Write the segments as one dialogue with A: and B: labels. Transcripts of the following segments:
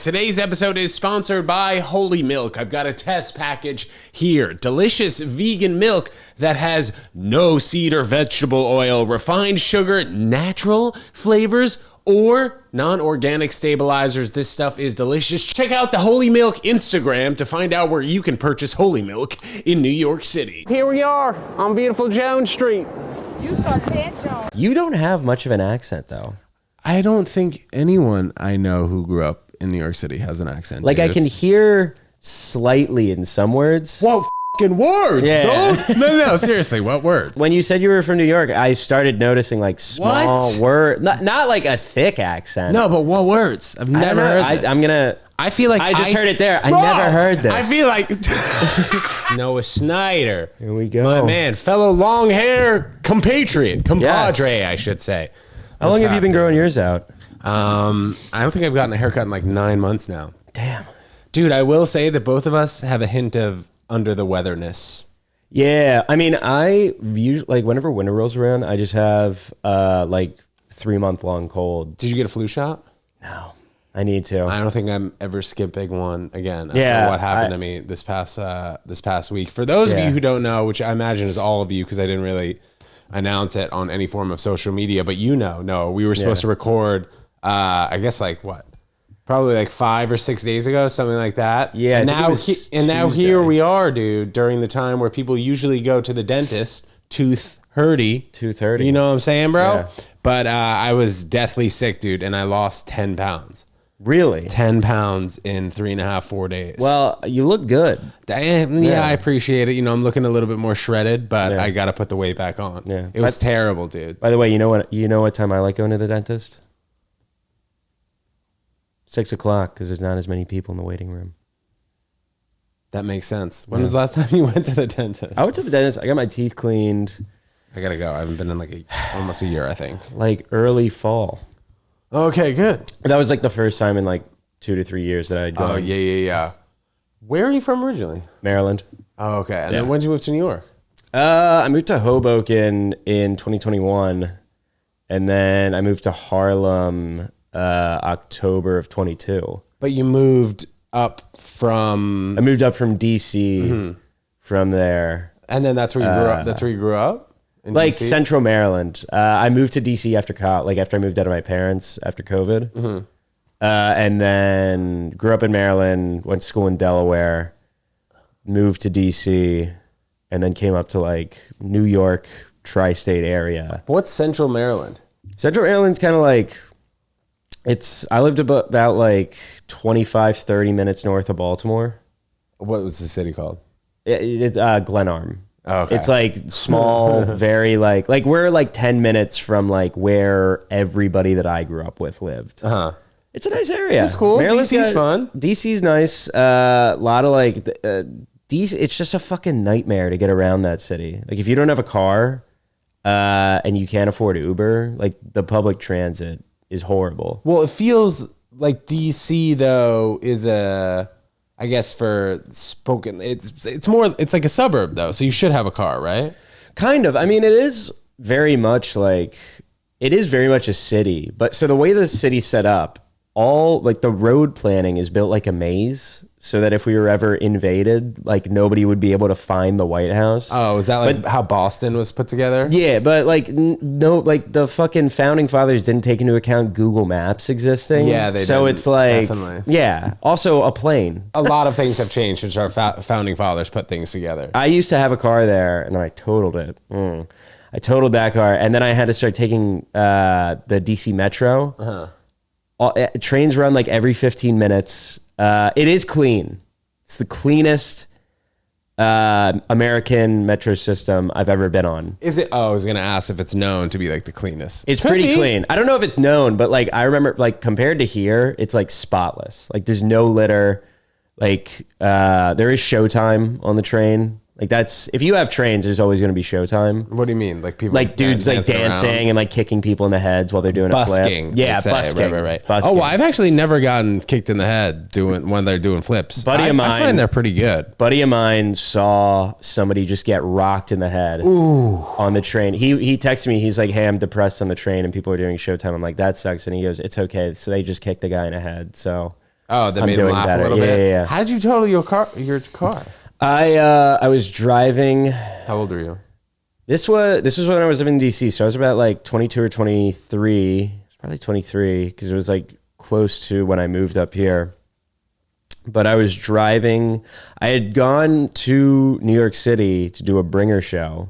A: Today's episode is sponsored by Holy Milk. I've got a test package here. Delicious vegan milk that has no seed or vegetable oil, refined sugar, natural flavors, or non-organic stabilizers. This stuff is delicious. Check out the Holy Milk Instagram to find out where you can purchase Holy Milk in New York City. Here we are on beautiful Jones Street.
B: You start TEDJONES.
C: You don't have much of an accent, though.
A: I don't think anyone I know who grew up in New York City has an accent.
C: Like,
A: dude.
C: I can hear slightly in some words.
A: Whoa, fucking words.
C: Yeah.
A: No, seriously, what words?
C: When you said you were from New York, I started noticing like small words, not like a thick accent.
A: No, but what words? I've never heard this. I feel like
C: I just heard it there. I
A: Bro,
C: never heard this.
A: I feel like Noah Snyder.
C: Here we go.
A: My man, fellow long hair compatriot, compadre, I should say.
C: How long have you been growing yours out?
A: I don't think I've gotten a haircut in like 9 months now.
C: Damn.
A: Dude, I will say that both of us have a hint of under the weatherness.
C: Yeah, I mean, I usually, like, whenever winter rolls around, I just have like 3-month long cold.
A: Did you get a flu shot?
C: No, I need to.
A: I don't think I'm ever skipping one again. After
C: Yeah,
A: what happened to me this past week. For those of you who don't know, which I imagine is all of you, because I didn't really announce it on any form of social media, but we were supposed to record. I guess like what? Probably like 5 or 6 days ago, something like that.
C: Yeah.
A: And now here we are, dude, during the time where people usually go to the dentist, tooth hurty. You know what I'm saying, bro?
C: Yeah.
A: But I was deathly sick, dude, and I lost 10 pounds.
C: Really?
A: 10 pounds in 3.5, 4 days.
C: Well, you look good.
A: Yeah, I appreciate it. You know, I'm looking a little bit more shredded, but I got to put the weight back on.
C: Yeah.
A: It was terrible, dude.
C: By the way, you know what time I like going to the dentist? 6 o'clock, because there's not as many people in the waiting room.
A: That makes sense. When was the last time you went to the dentist?
C: I went to the dentist. I got my teeth cleaned.
A: I gotta go. I haven't been in like almost a year, I think.
C: Like early fall.
A: Okay, good.
C: That was like the first time in like 2 to 3 years that I'd gone.
A: Oh, yeah. Where are you from originally?
C: Maryland.
A: Oh, okay. And then when did you move to New York?
C: I moved to Hoboken in 2021, and then I moved to Harlem October of 22.
A: But you moved up from...
C: I moved up from DC from there.
A: And then that's where you grew up? That's where you grew up? In
C: Like
A: DC?
C: Central Maryland. I moved to DC after I moved out of my parents after COVID. And then grew up in Maryland, went to school in Delaware, moved to DC, and then came up to like New York, tri-state area.
A: What's Central Maryland?
C: Central Maryland's kind of like... I lived about like 25, 30 minutes north of Baltimore.
A: What was the city called?
C: Glenarm.
A: Oh, okay.
C: It's like small, very like we're like 10 minutes from like where everybody that I grew up with lived.
A: Uh-huh.
C: It's a nice area.
A: It's cool. DC's fun.
C: DC's nice. A lot of like, DC, it's just a fucking nightmare to get around that city. Like if you don't have a car and you can't afford Uber, like the public transit is horrible.
A: Well, it feels like DC though is I guess for spoken, it's like a suburb though, so you should have a car, right?
C: Kind of. I mean, it is very much a city, but so the way the city's set up, all like the road planning is built like a maze, so that if we were ever invaded, like nobody would be able to find the White House.
A: Oh, is that like how Boston was put together?
C: Yeah, but like no, like the fucking founding fathers didn't take into account Google Maps existing.
A: Yeah, they
C: so
A: didn't,
C: it's like
A: definitely.
C: Yeah. Also, a plane.
A: A lot of things have changed since our founding fathers put things together.
C: I used to have a car there, and then I totaled it. I totaled that car, and then I had to start taking the DC Metro. Trains run like every 15 minutes. It is clean. It's the cleanest American metro system I've ever been on.
A: Is it? Oh, I was going to ask if it's known to be like the cleanest.
C: It's pretty clean. I don't know if it's known, but like I remember like compared to here, it's like spotless. Like there's no litter. Like there is showtime on the train. Like that's, if you have trains, there's always going to be showtime.
A: What do you mean? Like people
C: like dudes like dancing and like kicking people in the heads while they're doing
A: busking,
C: a flip. Yeah, busking.
A: Right.
C: Busking.
A: Oh, well, I've actually never gotten kicked in the head when they're doing flips.
C: Buddy of mine,
A: I find they're pretty good.
C: Buddy of mine saw somebody just get rocked in the head on the train. He texted me. He's like, "Hey, I'm depressed on the train and people are doing showtime." I'm like, "That sucks." And he goes, "It's okay." So they just kicked the guy in the head. So
A: Oh, that
C: I'm
A: made him
C: doing
A: laugh
C: better.
A: a little
C: Yeah,
A: bit.
C: yeah, yeah.
A: How did you total your car?
C: I was driving.
A: How old are you?
C: This was when I was living in DC, so I was about like 22 or 23. It was probably 23 because it was like close to when I moved up here. But I was driving. I had gone to New York City to do a bringer show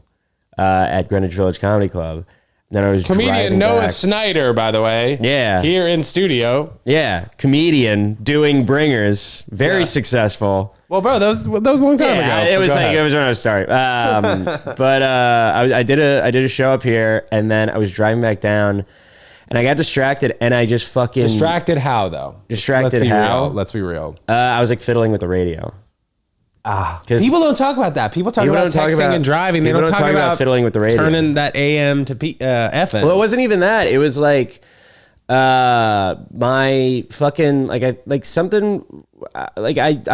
C: at Greenwich Village Comedy Club. Then I was
A: Comedian
C: driving
A: Noah
C: back.
A: Snyder, by the way.
C: Yeah.
A: Here in studio.
C: Yeah, comedian doing bringers, very successful.
A: Well, bro, that was a long time ago.
C: It was when I was starting. But I did a show up here, and then I was driving back down, and I got distracted, and I just fucking
A: Distracted how, though?
C: Distracted
A: Let's be
C: how?
A: Real. Let's be real.
C: I was like fiddling with the radio.
A: People don't talk about that. People talk about texting and driving. They don't talk about
C: fiddling with the radio.
A: turning that AM to FM.
C: Well, it wasn't even that. It was like my fucking I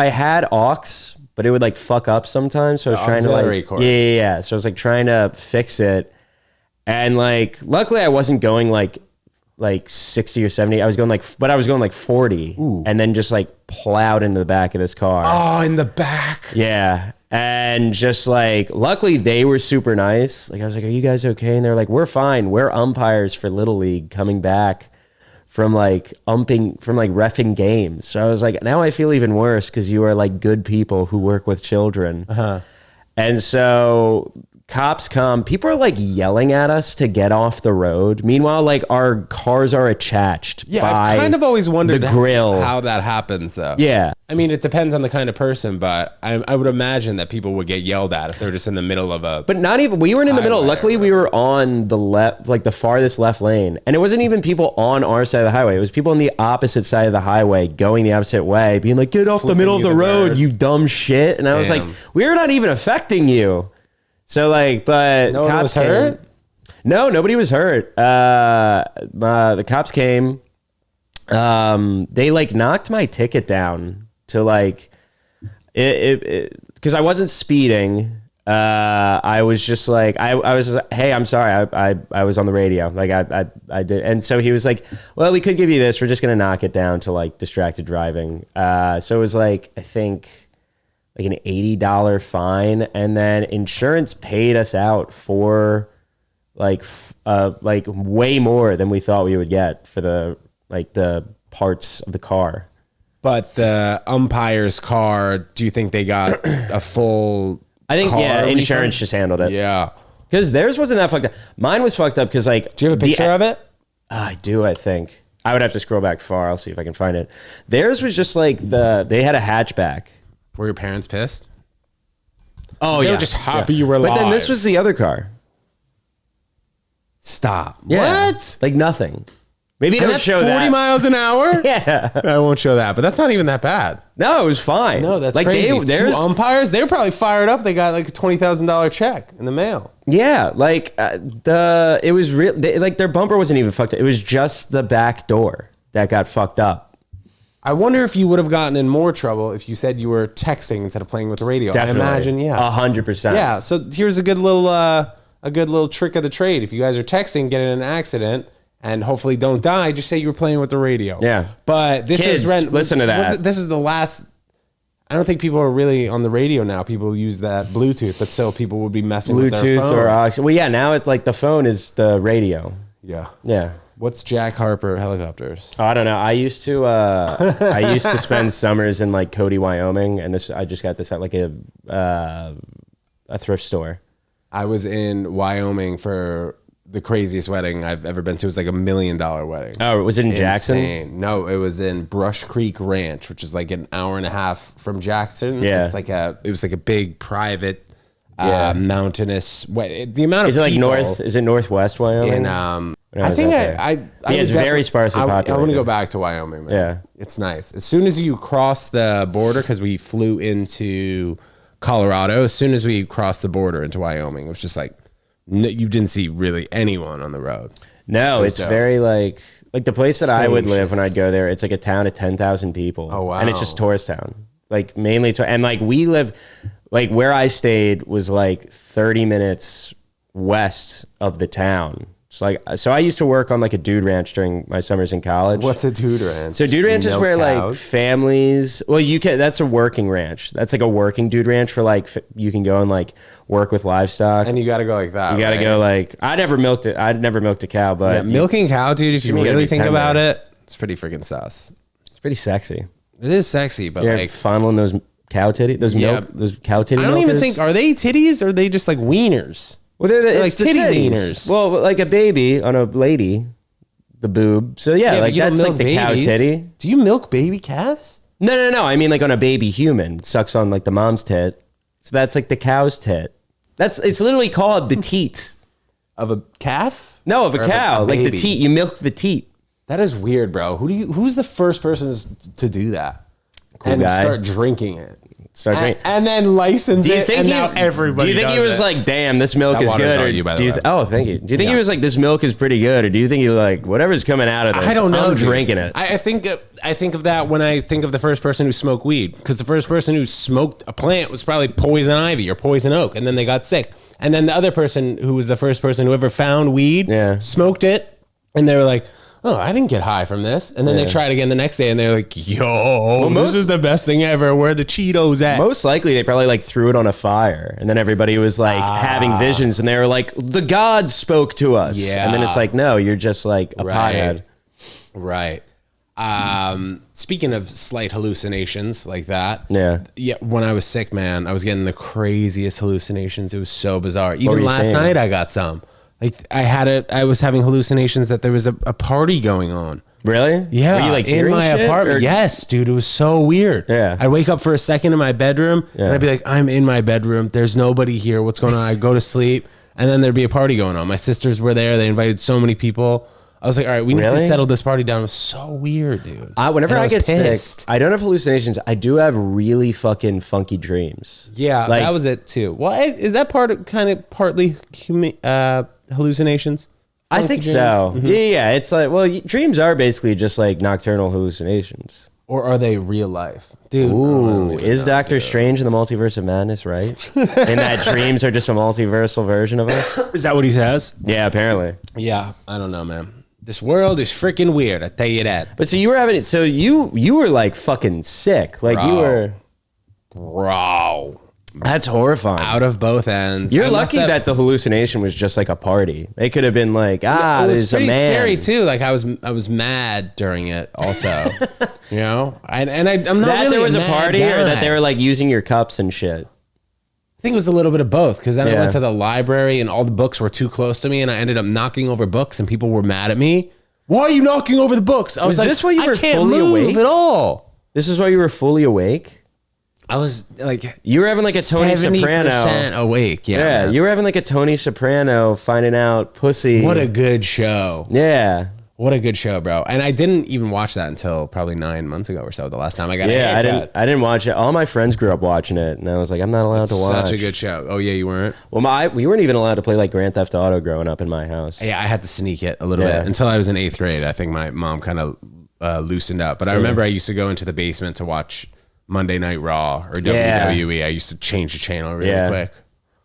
C: had aux, but it would like fuck up sometimes. So I was trying to
A: auxiliary
C: like
A: cord.
C: yeah. So I was like trying to fix it, and like luckily I wasn't going like 60 or 70. I was going like 40. Ooh. And then just like plowed into the back of this car.
A: Oh, in the back.
C: Yeah. And just like, luckily they were super nice. Like I was like, are you guys okay? And they're like, we're fine. We're umpires for Little League coming back from like reffing games. So I was like, now I feel even worse because you are like good people who work with children. Uh-huh. And so cops come, people are like yelling at us to get off the road. Meanwhile, like our cars are attached by
A: I've kind of always wondered
C: the grill.
A: how that happens, though.
C: Yeah.
A: I mean, it depends on the kind of person, but I would imagine that people would get yelled at if they're just in the middle of a...
C: But not even, we weren't in the middle.
A: highway
C: Luckily, we were on the left, like the farthest left lane. And it wasn't even people on our side of the highway. It was people on the opposite side of the highway going the opposite way, being like, get off the middle of the road, you dumb shit. And I was like, we're not even affecting you. So like, but
A: no one was hurt?
C: No, nobody was hurt. The cops came. They like knocked my ticket down to like it because I wasn't speeding. I was just like I was just like, hey, I'm sorry, I was on the radio, like I did. And so he was like, well, we could give you this, we're just gonna knock it down to like distracted driving. So it was like, I think like an $80 fine, and then insurance paid us out for like way more than we thought we would get for the parts of the car.
A: But the umpire's car, do you think they got a full...
C: I think, insurance just handled it.
A: Yeah.
C: Because theirs wasn't that fucked up. Mine was fucked up because like...
A: Do you have a picture of it?
C: I do, I think. I would have to scroll back far. I'll see if I can find it. Theirs was just like they had a hatchback.
A: Were your parents pissed?
C: Oh,
A: They were just happy you were alive.
C: But then this was the other car.
A: Stop.
C: Yeah.
A: What?
C: Like nothing. Maybe don't show
A: 40
C: that.
A: miles an hour?
C: Yeah.
A: I won't show that, but that's not even that bad.
C: No, it was fine.
A: No, that's
C: like
A: crazy.
C: There's
A: Two umpires, they were probably fired up. They got like a $20,000 check in the mail.
C: Yeah, like it was real. Like their bumper wasn't even fucked up. It was just the back door that got fucked up.
A: I wonder if you would have gotten in more trouble if you said you were texting instead of playing with the radio.
C: Definitely.
A: I imagine, yeah.
C: 100%.
A: Yeah, so here's a good little trick of the trade. If you guys are texting, get in an accident, and hopefully don't die, just say you were playing with the radio.
C: Yeah.
A: But this
C: Kids,
A: is
C: listen to that.
A: This is the last. I don't think people are really on the radio now. People use that Bluetooth, but still people will be messing with their phone.
C: or aux. Well, yeah, now it's like the phone is the radio.
A: Yeah.
C: Yeah.
A: What's Jack Harper helicopters?
C: I don't know. I used to spend summers in like Cody, Wyoming, and I just got this at like a thrift store.
A: I was in Wyoming for the craziest wedding I've ever been to. It was like $1 million wedding.
C: Oh, was it in Jackson?
A: Insane. No, it was in Brush Creek Ranch, which is like an hour and a half from Jackson.
C: Yeah.
A: It was like a big private mountainous the amount of
C: Is it like
A: people
C: north? Is it northwest Wyoming?
A: I think
C: it's very sparsely populated.
A: I want to go back to Wyoming, man.
C: Yeah.
A: It's nice. As soon as you cross the border, because we flew into Colorado, as soon as we crossed the border into Wyoming, it was just like, you didn't see really anyone on the road.
C: No, it's
A: dope.
C: very like the place that I would live when I'd go there. It's like a town of 10,000 people.
A: Oh, wow.
C: And it's just tourist town, like mainly and like we live, like where I stayed was like 30 minutes west of the town. So I used to work on like a dude ranch during my summers in college.
A: What's a dude ranch?
C: So dude ranch is
A: Milk
C: where like
A: cows?
C: families, well, that's a working ranch. That's like a working dude ranch for like, you can go and like work with livestock.
A: And you got to go like that.
C: You got to
A: right?
C: go like, I'd never milked a cow, but
A: Yeah, milking cow, dude. If you
C: gotta
A: really
C: be
A: think
C: tender.
A: about it, it's pretty freaking sus.
C: it's pretty sexy.
A: It is sexy, but
C: You're
A: like,
C: fondling those cow titty, those
A: Yeah.
C: those cow titty.
A: I don't even
C: milkers?
A: think, are they titties or are they just like wieners?
C: Well, they're
A: like
C: it's the
A: titty
C: titties.
A: wieners.
C: Well, like a baby on a lady, the boob. So yeah,
A: but
C: like
A: you don't
C: that's like
A: milk
C: the cow
A: babies.
C: titty.
A: Do you milk baby calves?
C: No. I mean like on a baby human, sucks on like the mom's tit. So that's like the cow's tit. It's literally called the teat.
A: Of a calf?
C: No, of a
A: Or
C: cow, like the
A: baby?
C: teat. You milk the teat.
A: That is weird, bro. Who's the first person to do that?
C: Cool
A: and
C: guy.
A: start drinking it.
C: Start drinking.
A: And then license
C: Do you
A: it,
C: think
A: and
C: he,
A: now everybody
C: Do you think he
A: does
C: was
A: it.
C: like, damn, this milk
A: That
C: is
A: water's
C: good?
A: on
C: Or
A: you, by the
C: do you
A: way.
C: oh, thank you. Do you think he
A: Yeah.
C: was like, this milk is pretty good? Or do you think he was like, whatever's coming out of this,
A: I don't know.
C: I'm
A: dude.
C: drinking it.
A: I think of that when I think of the first person who smoked weed, because the first person who smoked a plant was probably poison ivy or poison oak, and then they got sick. And then the other person who was the first person who ever found weed,
C: Yeah.
A: smoked it, and they were like, "Oh, I didn't get high from this." And then they tried again the next day, and they're like, "Yo,
C: most-
A: this is the best thing ever. Where are the Cheetos at?"
C: Most likely, they probably like threw it on a fire, and then everybody was like having visions, and they were like, "The gods spoke to us."
A: Yeah.
C: and then it's like, no, you're just like a pothead.
A: Right. Speaking of slight hallucinations like that.
C: Yeah.
A: Yeah. When I was sick, man, I was getting the craziest hallucinations. It was so bizarre.
C: were
A: Even
C: you
A: last
C: seeing?
A: night I got some. Like I was having hallucinations that there was a party going on.
C: Really?
A: Yeah.
C: Were you like
A: in
C: hearing
A: my
C: shit,
A: apartment.
C: or-
A: Yes, dude. It was so weird.
C: Yeah.
A: I'd wake up for a second in my bedroom and I'd be like, I'm in my bedroom. There's nobody here. What's going on? I'd go to sleep and then there'd be a party going on. My sisters were there. They invited so many people. I was like, all right, we need to
C: Really?
A: settle this party down. It was so weird, dude.
C: Whenever
A: And
C: I
A: was
C: get
A: pissed.
C: sick, I don't have hallucinations. I do have really fucking funky dreams.
A: Yeah,
C: Like-
A: that was it too. Well, is that partly hallucinations?
C: I
A: Funky
C: think
A: dreams?
C: so. Yeah. It's like, well, dreams are basically just like nocturnal hallucinations.
A: Or are they real life, dude? I
C: Ooh,
A: don't even
C: is
A: know,
C: Doctor
A: dude.
C: Strange in the Multiverse of Madness right? And that dreams are just a multiversal version of us?
A: Is that what he says?
C: Yeah, apparently.
A: Yeah, I don't know, man. This world is freaking weird. I tell you that,
C: But so you were having, so you were like fucking sick. Like you
A: Bro.
C: were,
A: bro.
C: that's horrifying.
A: Out of both ends.
C: You're
A: I must
C: lucky
A: have-
C: that the hallucination was just like a party. It could have been like,
A: it was
C: there's a
A: pretty
C: man.
A: scary too. Like I was mad during it, also. You know, I'm not
C: That
A: really
C: there was a
A: mad
C: party, or that
A: guy.
C: they were like using your cups and shit.
A: I think it was a little bit of both, because then I
C: Yeah.
A: went to the library and all the books were too close to me, and I ended up knocking over books, and people were mad at me. Why are you knocking over the books? I was,
C: Was
A: like,
C: this why you were
A: I can't
C: fully
A: move
C: awake?
A: at all.
C: This is why you were fully awake.
A: I was like,
C: You were having like a Tony
A: 70%
C: Soprano.
A: awake. Yeah,
C: Yeah,
A: man.
C: you were having like a Tony Soprano finding out pussy.
A: What a good show.
C: Yeah.
A: What a good show, bro. And I didn't even watch that until probably 9 months ago or so. The last time I got a
C: Yeah,
A: haircut.
C: I didn't watch it. All my friends grew up watching it, and I was like, I'm not allowed to watch.
A: Such a good show. Oh yeah, you weren't.
C: Well, we weren't even allowed to play like Grand Theft Auto growing up in my house.
A: Yeah, I had to sneak it a little
C: Yeah.
A: bit until I was in 8th grade. I think my mom kind of loosened up. But I remember I used to go into the basement to watch Monday Night Raw or WWE. I used to change the channel really quick.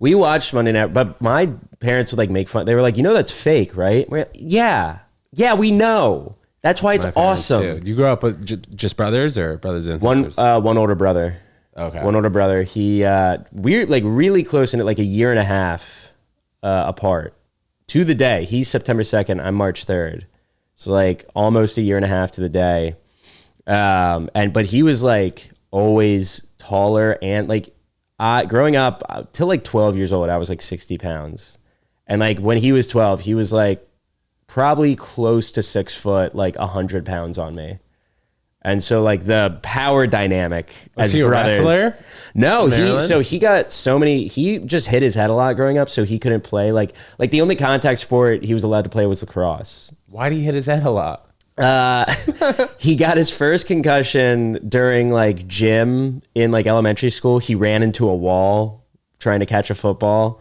C: We watched Monday Night, but my parents would like make fun. They were like, you know, that's fake, right? We're like, yeah, we know. That's why it's
A: My parents,
C: awesome.
A: too. You grew up with just brothers or brothers and sisters?
C: One older brother.
A: Okay.
C: One older brother. He we're like really close in it, like a year and a half apart to the day. He's September 2nd. I'm March 3rd. So like almost a year and a half to the day. But he was like always taller, and like growing up till like 12 years old, I was like 60 pounds. And like when he was 12, he was like probably close to 6 foot, like 100 pounds on me. And so like the power dynamic
A: Was
C: as
A: he a
C: brothers.
A: wrestler?
C: No,
A: Maryland?
C: he got so many. He just hit his head a lot growing up, so he couldn't play. Like the only contact sport he was allowed to play was lacrosse.
A: Why did he hit his head a lot?
C: He got his first concussion during like gym in like elementary school. He ran into a wall trying to catch a football.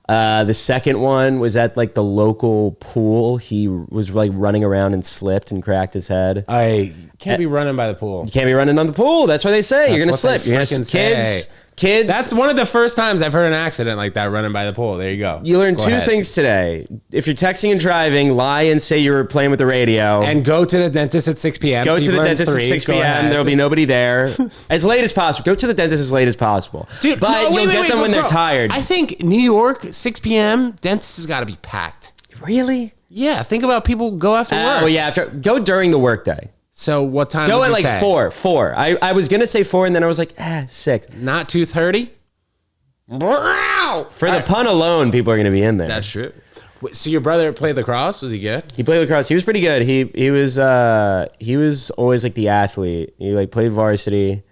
C: The second one was at like the local pool. He was like running around and slipped and cracked his head.
A: I can't be running by the pool.
C: You can't be running on the pool. That's what they say. You're gonna
A: That's what
C: slip.
A: they
C: You're
A: frickin'
C: gonna
A: say.
C: Kids.
A: That's one of the first times I've heard an accident like that running by the pool. There you go.
C: You learned
A: Go
C: two
A: ahead.
C: things today. If you're texting and driving, lie and say you were playing with the radio.
A: And go to the dentist at 6 p.m.
C: Go
A: So
C: to
A: you've
C: the
A: learned
C: dentist at
A: 3.
C: 6
A: Go
C: p.m.
A: ahead.
C: There'll be nobody there. As late as possible. Go to the dentist as late as possible.
A: Dude,
C: but
A: no,
C: you'll get them when
A: bro.
C: they're tired.
A: I think New York, 6 p.m., dentist has got to be packed.
C: Really?
A: Yeah, think about people go after work.
C: Oh, yeah. Go during the workday.
A: So what time
C: Go
A: did
C: at
A: you
C: like
A: say?
C: 4. 4. I was going to say 4, and then I was like, 6.
A: Not 2:30?
C: For the pun alone, people are going to be in there.
A: That's true. So your brother played lacrosse? Was he good?
C: He played lacrosse. He was pretty good. He was always like the athlete. He like played varsity.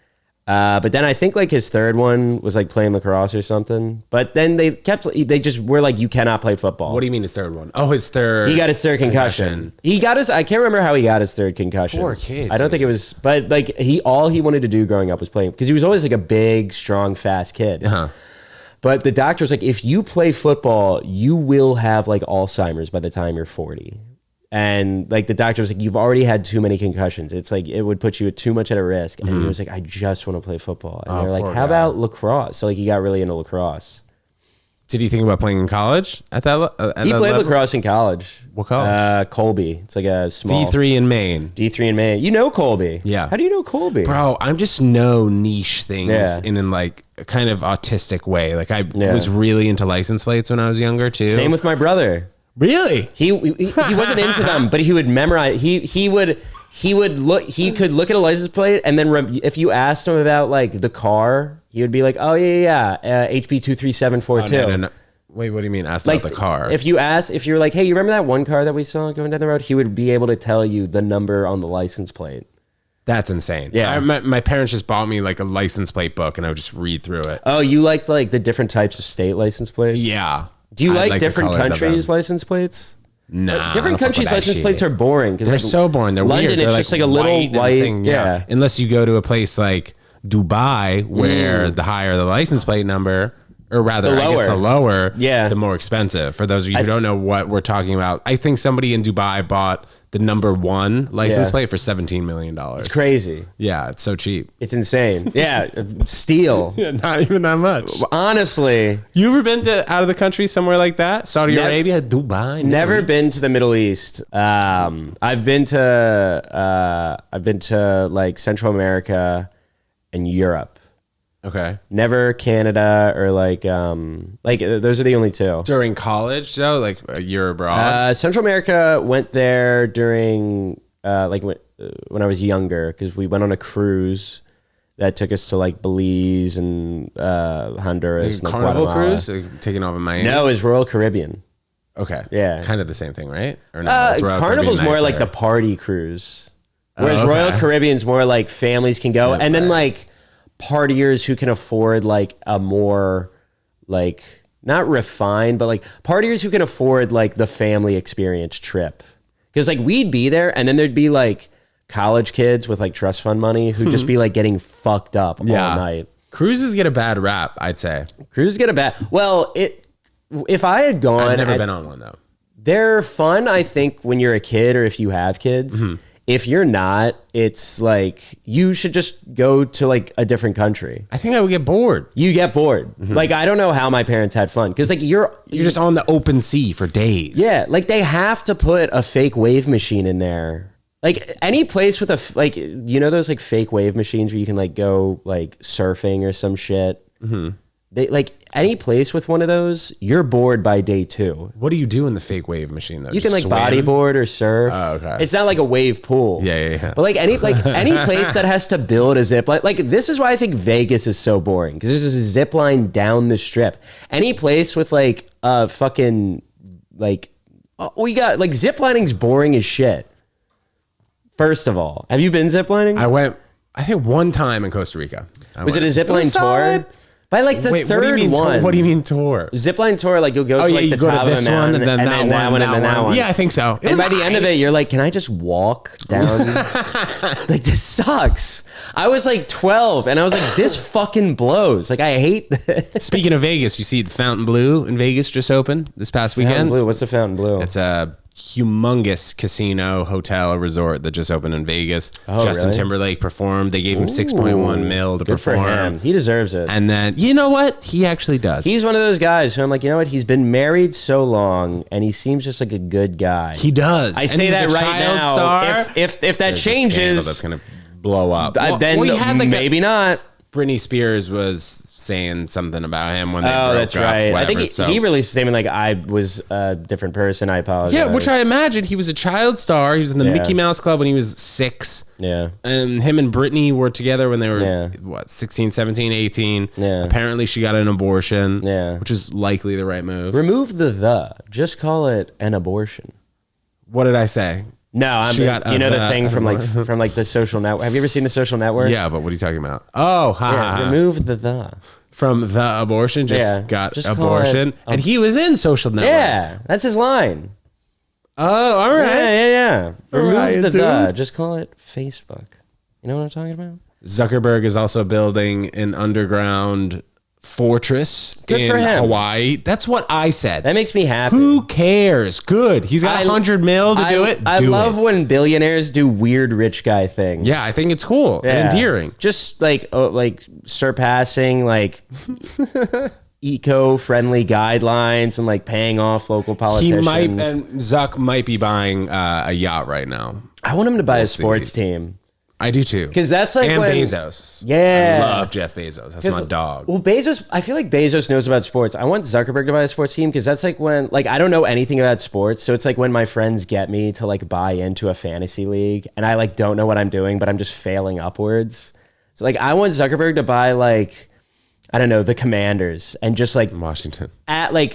C: But then I think like his third one was like playing lacrosse or something. But then they just were like, you cannot play football.
A: What do you mean his third one? Oh, his third.
C: He got his third concussion. I can't remember how he got his third concussion.
A: Poor kid,
C: I don't think it was, but like all he wanted to do growing up was playing because he was always like a big, strong, fast kid.
A: Uh-huh.
C: But the doctor was like, if you play football, you will have like Alzheimer's by the time you're 40. And like the doctor was like, you've already had too many concussions. It's like, it would put you too much at a risk. And he was like, I just want to play football. And they're like,
A: poor
C: how
A: guy.
C: about lacrosse? So like he got really into lacrosse.
A: Did he think about playing in college at that?
C: He played lacrosse in college.
A: What college?
C: Colby. It's like a small
A: D3 in Maine.
C: D3 in Maine. You know Colby.
A: Yeah.
C: How do you know Colby?
A: Bro, I'm just know niche things
C: Yeah.
A: in like a kind of autistic way. Like I was really into license plates when I was younger too.
C: Same with my brother.
A: Really?
C: He wasn't into them, but he would memorize. He could look at a license plate, and then if you asked him about like the car, he would be like, "Oh yeah, HB 23742."
A: Oh, no. Wait, what do you mean? Ask
C: Like
A: about the car.
C: If you're like, "Hey, you remember that one car that we saw going down the road?" He would be able to tell you the number on the license plate.
A: That's insane.
C: Yeah.
A: My parents just bought me like a license plate book, and I would just read through it.
C: Oh, you liked like the different types of state license plates?
A: Yeah.
C: Do you
A: I
C: like
A: the
C: different
A: colors of
C: countries'
A: them.
C: license plates?
A: Nah,
C: Different countries' license plates are boring because
A: They're so boring. They're
C: London,
A: weird.
C: it's
A: They're
C: just like a little
A: and
C: white.
A: thing.
C: Yeah.
A: Unless you go to a place like Dubai, where the higher the license plate number, or rather,
C: The
A: I guess the lower,
C: Yeah.
A: the more expensive. For those of you who don't know what we're talking about, I think somebody in Dubai bought the number 1 license
C: Yeah.
A: plate for $17 million.
C: It's crazy.
A: Yeah, it's so cheap.
C: It's insane. Yeah, steal.
A: Yeah, not even that much.
C: Honestly,
A: You ever been to out of the country somewhere like that? Saudi Arabia, Dubai,
C: never
A: Middle
C: been
A: East?
C: to the Middle East. I've been to like Central America and Europe.
A: Okay.
C: Never Canada or like those are the only two.
A: During college, though, like you're abroad.
C: Central America went there during when I was younger because we went on a cruise that took us to like Belize and Honduras. And, like,
A: Carnival
C: Guatemala.
A: cruise, taking off in Miami.
C: No, it was Royal Caribbean.
A: Okay.
C: Yeah.
A: Kind of the same thing, right? Or no? Is Royal
C: Carnival's
A: Caribbean
C: more like the
A: nicer?
C: party cruise, whereas
A: okay.
C: Royal Caribbean's more like families can go,
A: Yeah,
C: and then
A: right.
C: like partiers who can afford like a more like not refined, but like partiers who can afford like the family experience trip. Because like we'd be there, and then there'd be like college kids with like trust fund money who'd just be like getting fucked up all night.
A: Cruises get a bad rap, I'd say.
C: Cruises get a bad. Well, if I had gone,
A: I've never been on one though.
C: they're fun, I think, when you're a kid or if you have kids. If you're not, it's like you should just go to like a different country.
A: I think I would get bored.
C: You get bored. Like I don't know how my parents had fun because like
A: You're just on the open sea for days.
C: yeah, like they have to put a fake wave machine in there. Like any place with like you know those like fake wave machines where you can like go like surfing or some shit. They like any place with one of those, you're bored by day 2.
A: What do you do in the fake wave machine though?
C: You can like
A: Just swim?
C: bodyboard or surf.
A: Oh, okay.
C: It's not like a wave pool.
A: Yeah.
C: But like any place that has to build a zip line, like this is why I think Vegas is so boring because there's a zip line down the strip. Any place with like a fucking like we got like zip lining's boring as shit. First of all, have you been zip lining?
A: I went, I think one time in Costa Rica.
C: Was it a zip line tour? By like the
A: Wait,
C: third
A: what do you mean
C: one.
A: What do you mean tour?
C: Zipline tour, like you'll go
A: Oh
C: to
A: yeah,
C: like
A: you
C: the
A: go
C: top
A: to
C: of
A: this
C: a
A: one,
C: mountain,
A: and then that one,
C: and then that one.
A: Yeah, I think so.
C: And by the end of it, you're like, can I just walk down? Like this sucks. I was like 12, and I was like, this fucking blows. Like I hate this.
A: Speaking of Vegas, you see the Fountain Blue in Vegas just opened this past weekend.
C: Fountain Blue. What's the Fountain Blue?
A: It's a humongous casino, hotel, resort that just opened in Vegas.
C: Oh,
A: Justin
C: really?
A: Timberlake performed. They gave him 6.1 mil to
C: Good for
A: perform.
C: him. He deserves it.
A: And then, you know what? He actually does.
C: He's one of those guys who I'm like, you know what? He's been married so long, and he seems just like a good guy.
A: He does.
C: I
A: And
C: say
A: he's
C: that
A: a
C: right
A: child
C: now.
A: star.
C: If that
A: There's a scandal
C: changes,
A: that's going to blow up.
C: then
A: he had like
C: maybe not.
A: Britney Spears was saying something about him when they
C: Oh,
A: broke
C: that's
A: up,
C: right. I think
A: whatever,
C: he released a statement like, I was a different person. I apologize.
A: Yeah, which I imagine he was a child star. He was in the
C: Yeah.
A: Mickey Mouse Club when he was 6.
C: Yeah.
A: And him and Britney were together when they were,
C: Yeah.
A: 16, 17, 18.
C: Yeah.
A: Apparently she got an abortion,
C: Yeah.
A: which is likely the right move.
C: Remove the. Just call it an abortion.
A: What did I say?
C: No,
A: She got
C: you know the
A: the
C: thing from the Social Network. Have you ever seen the Social Network?
A: Yeah, but what are you talking about? Oh, ha, ha,
C: Yeah,
A: ha.
C: remove the.
A: From the abortion, just got
C: just call
A: abortion.
C: it
A: And he was in Social Network.
C: Yeah, that's his line.
A: Oh, all right.
C: Yeah. Remove
A: right,
C: the.
A: dude.
C: Just call it Facebook. You know what I'm talking about?
A: Zuckerberg is also building an underground fortress
C: Good
A: in
C: for him.
A: Hawaii. That's what I said.
C: That makes me happy.
A: Who cares? Good. He's got 100 mil to do it.
C: I
A: Do
C: love
A: it.
C: when billionaires do weird rich guy things.
A: Yeah, I think it's cool and
C: Yeah.
A: endearing.
C: Just like surpassing like eco-friendly guidelines and like paying off local
A: He
C: politicians.
A: might, and Zuck might be buying a yacht right now.
C: I want him to buy a
A: see.
C: sports team.
A: I do too.
C: Because that's like
A: and
C: when,
A: Bezos.
C: Yeah.
A: I love Jeff Bezos. That's my dog.
C: Well, Bezos, I feel like Bezos knows about sports. I want Zuckerberg to buy a sports team because that's like when, like, I don't know anything about sports. So it's like when my friends get me to like buy into a fantasy league and I like don't know what I'm doing, but I'm just failing upwards. So like, I want Zuckerberg to buy like, I don't know, the Commanders and just like
A: Washington.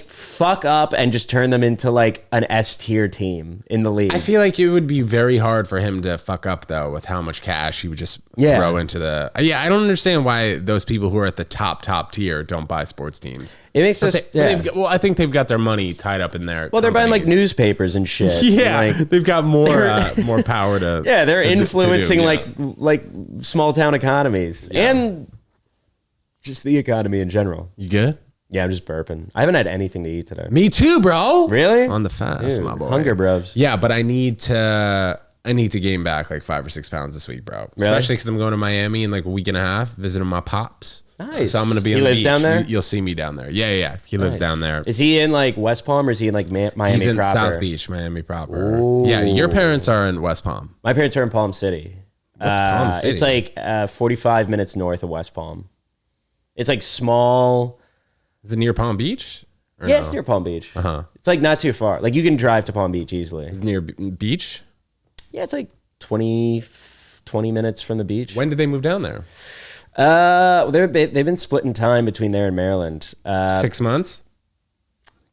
C: fuck up and just turn them into like an S tier team in the league.
A: I feel like it would be very hard for him to fuck up though with how much cash he would just throw into the. Yeah, I don't understand why those people who are at the top tier don't buy sports teams.
C: It makes us.
A: Well, I think they've got their money tied up in there.
C: Well, they're buying like newspapers and shit.
A: Yeah,
C: Like,
A: they've got more power to.
C: yeah, they're
A: to
C: influencing
A: do, yeah.
C: like small town economies
A: Yeah.
C: and just the economy in general.
A: You good?
C: Yeah, I'm just burping. I haven't had anything to eat today.
A: Me too, bro.
C: Really?
A: On the fast,
C: Dude,
A: my boy.
C: Hunger bros.
A: Yeah, but I need to gain back like 5 or 6 pounds this week, bro.
C: Really?
A: Especially because I'm going to Miami in like a week and a half, visiting my pops.
C: Nice.
A: So I'm going to be
C: He
A: on the
C: lives
A: beach.
C: down there?
A: You'll see me down there. Yeah. He lives
C: Nice.
A: down there.
C: Is he in like West Palm or is he in like Miami
A: He's in
C: proper?
A: South Beach, Miami proper.
C: Ooh.
A: Yeah, your parents are in West Palm.
C: My parents are in Palm City.
A: What's Palm City?
C: It's like 45 minutes north of West Palm. It's like small.
A: Is it near Palm Beach? Or
C: Yeah,
A: no?
C: it's near Palm Beach.
A: Uh-huh.
C: It's like not too far. Like you can drive to Palm Beach easily.
A: Is it near beach?
C: Yeah, it's like 20 minutes from the beach.
A: When did they move down there?
C: They've been splitting time between there and Maryland.
A: 6 months?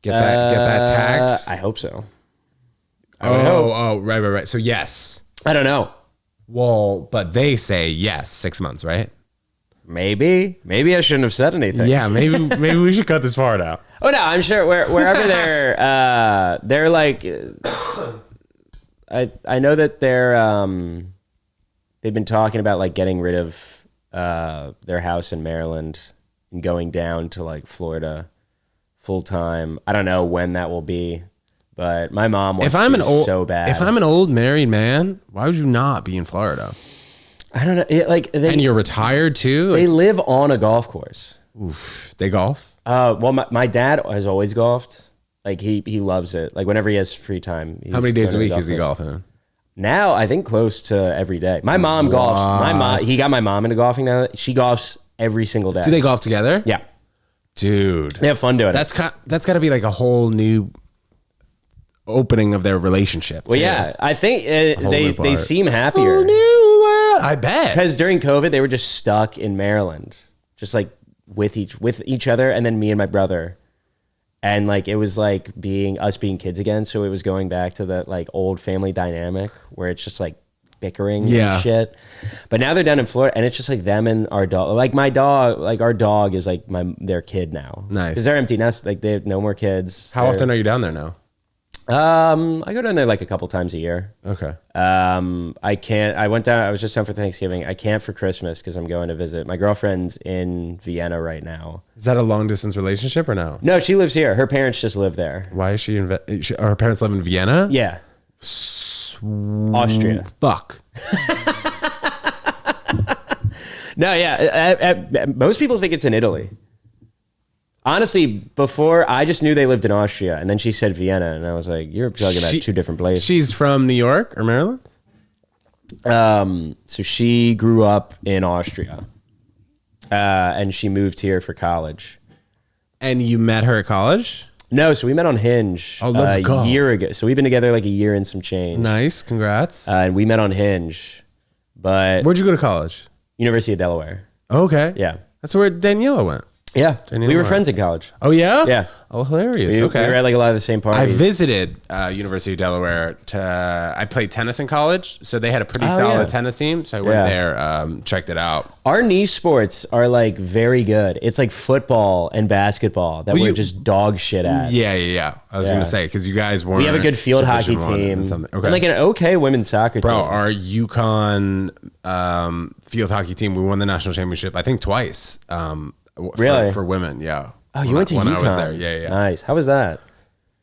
A: Get that tax?
C: I hope so. I would hope.
A: Oh, right. So yes.
C: I don't know.
A: Well, but they say yes, 6 months, right?
C: Maybe I shouldn't have said anything.
A: Yeah, maybe we should cut this part out.
C: Oh no, I'm sure wherever they're like, I know that they've been talking about like getting rid of their house in Maryland and going down to like Florida full time. I don't know when that will be, but my mom wants to so bad.
A: If I'm an old married man, why would you not be in Florida?
C: I don't know,
A: And you're retired too?
C: they live on a golf course.
A: Oof. They golf?
C: Well, my dad has always golfed. Like he loves it. Like whenever he has free time.
A: How many days a
C: going to
A: week
C: the
A: is he
C: golf course.
A: golfing?
C: Now I think close to every day. My mom golfs. He got my mom into golfing now. She golfs every single day.
A: Do they golf together?
C: Yeah,
A: Dude.
C: they have fun doing it.
A: That's got to be like a whole new opening of their relationship.
C: Well,
A: too.
C: yeah, I think
A: whole
C: they
A: new part.
C: seem
A: Whole
C: happier
A: new world. I bet.
C: because during COVID they were just stuck in Maryland, just like with each other, and then me and my brother, and like it was like being kids again. So it was going back to the like old family dynamic where it's just like bickering and shit. But now they're down in Florida, and it's just like them and our dog. Like my dog, like our dog is like their kid now.
A: Nice.
C: Because they're empty nest. Like they have no more kids.
A: How often are you down there now?
C: I go down there like a couple times a year.
A: Okay.
C: I went down. I was just down for Thanksgiving. I can't for Christmas because I'm going to visit my girlfriend's in Vienna right now.
A: Is that a long distance relationship or no?
C: No, she lives here. Her parents just live there.
A: Why is she her parents live in Vienna?
C: Yeah, Austria.
A: Fuck.
C: No, yeah. Most people think it's in Italy. Honestly, before I just knew they lived in Austria, and then she said Vienna, and I was like, "You're talking about two different places."
A: She's from New York or Maryland.
C: So she grew up in Austria, and she moved here for college.
A: And you met her at college?
C: No, so we met on Hinge
A: go.
C: a year ago. So we've been together like a year and some change.
A: Nice, congrats.
C: And we met on Hinge, but
A: Where'd you go to college?
C: University of Delaware.
A: Okay.
C: Yeah.
A: That's where Daniela went.
C: Yeah.
A: Daniela
C: We were
A: went.
C: friends in college.
A: Oh, yeah?
C: Yeah.
A: Oh, hilarious.
C: We
A: Okay.
C: were at like a lot of the same
A: I
C: parties.
A: visited University of Delaware. I played tennis in college, so they had a pretty solid
C: yeah.
A: tennis team. So I went there, checked it out.
C: Our niche sports are like very good. It's like football and basketball that we're just dog shit at.
A: Yeah. I was
C: Yeah.
A: gonna say because you guys weren't.
C: We have a good field hockey
A: Division I
C: team.
A: and something. Okay.
C: And like an okay women's soccer
A: Bro,
C: team.
A: our UConn field hockey team, we won the national championship, I think twice.
C: Really?
A: For women, yeah.
C: Oh, you went to
A: when
C: UConn.
A: I was there. Yeah.
C: Nice. How was that?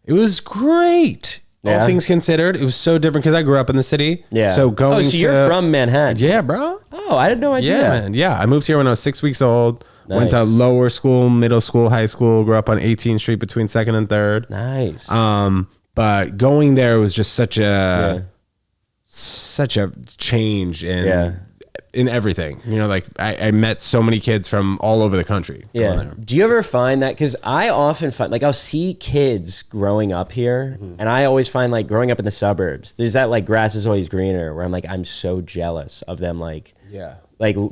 A: It was great.
C: Yeah.
A: All things considered, it was so different because I grew up in the city.
C: Yeah.
A: So going
C: so you're from Manhattan.
A: Yeah, bro.
C: Oh, I had no idea.
A: Yeah, man. Yeah, I moved here when I was 6 weeks old. Went to
C: Nice.
A: lower school, middle school, high school. Grew up on 18th Street between 2nd and 3rd.
C: Nice.
A: But going there was just such a change in everything. You know, like I met so many kids from all over the country. going
C: Yeah.
A: there.
C: Do you ever find that? Because I often find, like, I'll see kids growing up here, and I always find, like, growing up in the suburbs, there's that, like, grass is always greener, where I'm like, I'm so jealous of them, like,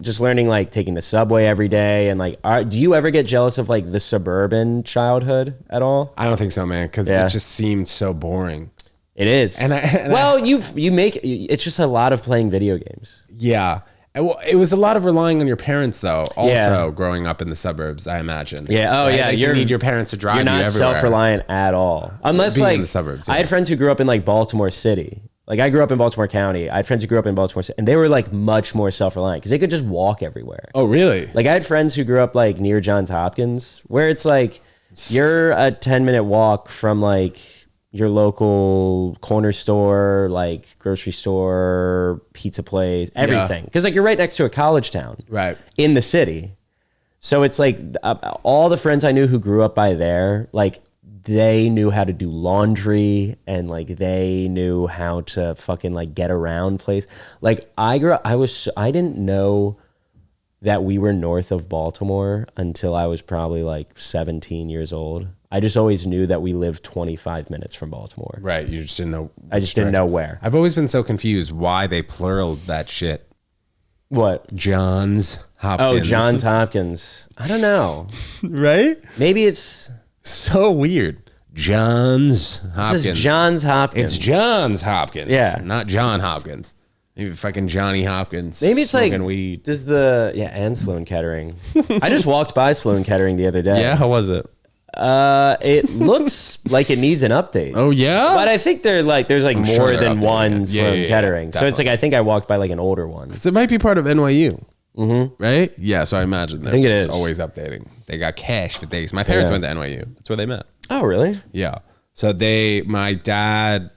C: just learning, like, taking the subway every day. And, like, do you ever get jealous of, like, the suburban childhood at all?
A: I don't think so, man, because
C: Yeah.
A: it just seemed so boring.
C: It is. It's just a lot of playing video games.
A: Yeah. Well, it was a lot of relying on your parents, though. Also,
C: Yeah.
A: growing up in the suburbs, I imagine.
C: Yeah. Oh,
A: Right?
C: yeah.
A: Like, you need your parents to drive
C: You're
A: you
C: not
A: everywhere.
C: self-reliant at all, unless
A: Being in
C: like
A: the suburbs,
C: I
A: yeah.
C: had friends who grew up in like Baltimore City. Like I grew up in Baltimore County. I had friends who grew up in Baltimore City, and they were like much more self-reliant because they could just walk everywhere.
A: Oh, really?
C: Like I had friends who grew up like near Johns Hopkins, where it's like you're a 10-minute walk from like your local corner store, like grocery store, pizza place, everything. Because like you're right next to a college town,
A: Right.
C: in the city. So it's like all the friends I knew who grew up by there, like they knew how to do laundry and like they knew how to fucking like get around place. Like I grew up, I didn't know that we were north of Baltimore until I was probably like 17 years old. I just always knew that we lived 25 minutes from Baltimore.
A: Right. You just didn't know.
C: I just didn't know where.
A: I've always been so confused why they pluraled that shit.
C: What?
A: Johns Hopkins.
C: Oh, Johns Hopkins. I don't know.
A: Right?
C: Maybe it's
A: So weird. Johns Hopkins.
C: this is Johns Hopkins.
A: It's Johns Hopkins.
C: Yeah.
A: Not John Hopkins. Maybe fucking Johnny Hopkins.
C: Maybe it's
A: smoking
C: like
A: weed.
C: Does and Sloan Kettering. I just walked by Sloan Kettering the other day.
A: Yeah, how was it?
C: It looks like it needs an update.
A: Oh, yeah?
C: But I think there's like
A: I'm sure
C: more
A: they're
C: than
A: updating
C: one
A: it.
C: Sloan
A: Yeah,
C: Kettering. So it's like I think I walked by like an older one.
A: So it might be part of NYU. Mm-hmm. Right? Yeah, so I imagine they're
C: think it
A: just
C: is.
A: always updating. They got cash for days. My parents
C: Yeah.
A: went to NYU. That's where they met.
C: Oh, really?
A: Yeah. So my dad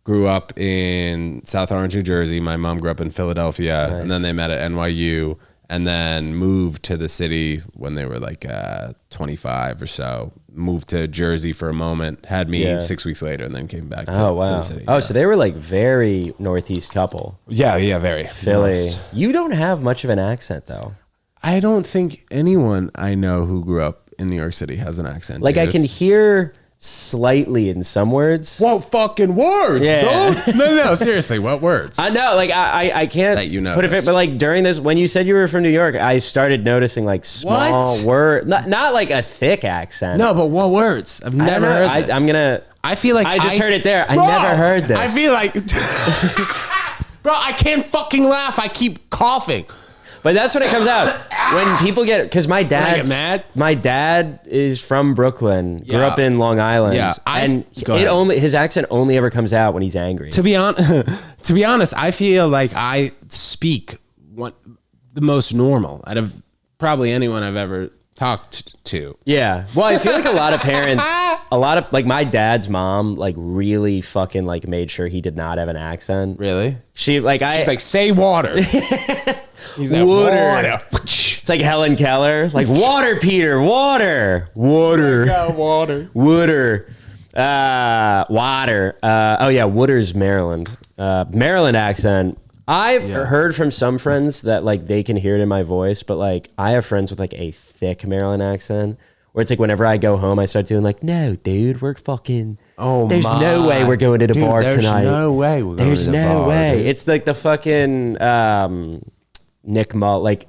A: grew up in South Orange, New Jersey. My mom grew up in Philadelphia.
C: Nice.
A: And then they met at NYU and then moved to the city when they were like 25 or so. Moved to Jersey for a moment, had me 6 weeks later, and then came back to the city.
C: Oh, so they were like very Northeast couple.
A: Yeah, very.
C: Philly.
A: Most.
C: You don't have much of an accent though.
A: I don't think anyone I know who grew up in New York City has an accent.
C: Like I
A: dude.
C: can hear slightly in some words.
A: What fucking words?
C: Yeah.
A: Dude? No, seriously, what words?
C: I know, like I can't
A: That you
C: put it,
A: noticed.
C: but like during this, when you said you were from New York, I started noticing like small
A: What?
C: word, not like a thick accent.
A: No, but what words? I've
C: I don't
A: never
C: know.
A: heard this.
C: I'm gonna.
A: I feel like
C: I just heard it there. I never heard this.
A: I feel like, bro, I can't fucking laugh. I keep coughing.
C: But that's when it comes out. When people because my
A: get mad?
C: dad is from Brooklyn, grew
A: Yeah.
C: up in Long Island,
A: Yeah,
C: and
A: go ahead.
C: his accent only ever comes out when he's angry.
A: To be honest, I feel like I speak the most normal out of probably anyone I've ever talked to.
C: Yeah. Well, I feel like a lot of parents, like my dad's mom, like really fucking like made sure he did not have an accent.
A: Really?
C: She's like,
A: say water. He's like, water.
C: It's like Helen Keller, like water, Peter, water.
A: Water.
C: Water. Oh yeah, Water's Maryland. Maryland accent. I've heard from some friends that like they can hear it in my voice, but like I have friends with like a thick Maryland accent where it's like whenever I go home, I start doing like, no, dude, we're fucking.
A: Oh,
C: there's no way we're going to the bar tonight.
A: There's no way we're going
C: There's
A: to the
C: no
A: bar.
C: way.
A: Dude.
C: It's like the fucking Nick Mull. Like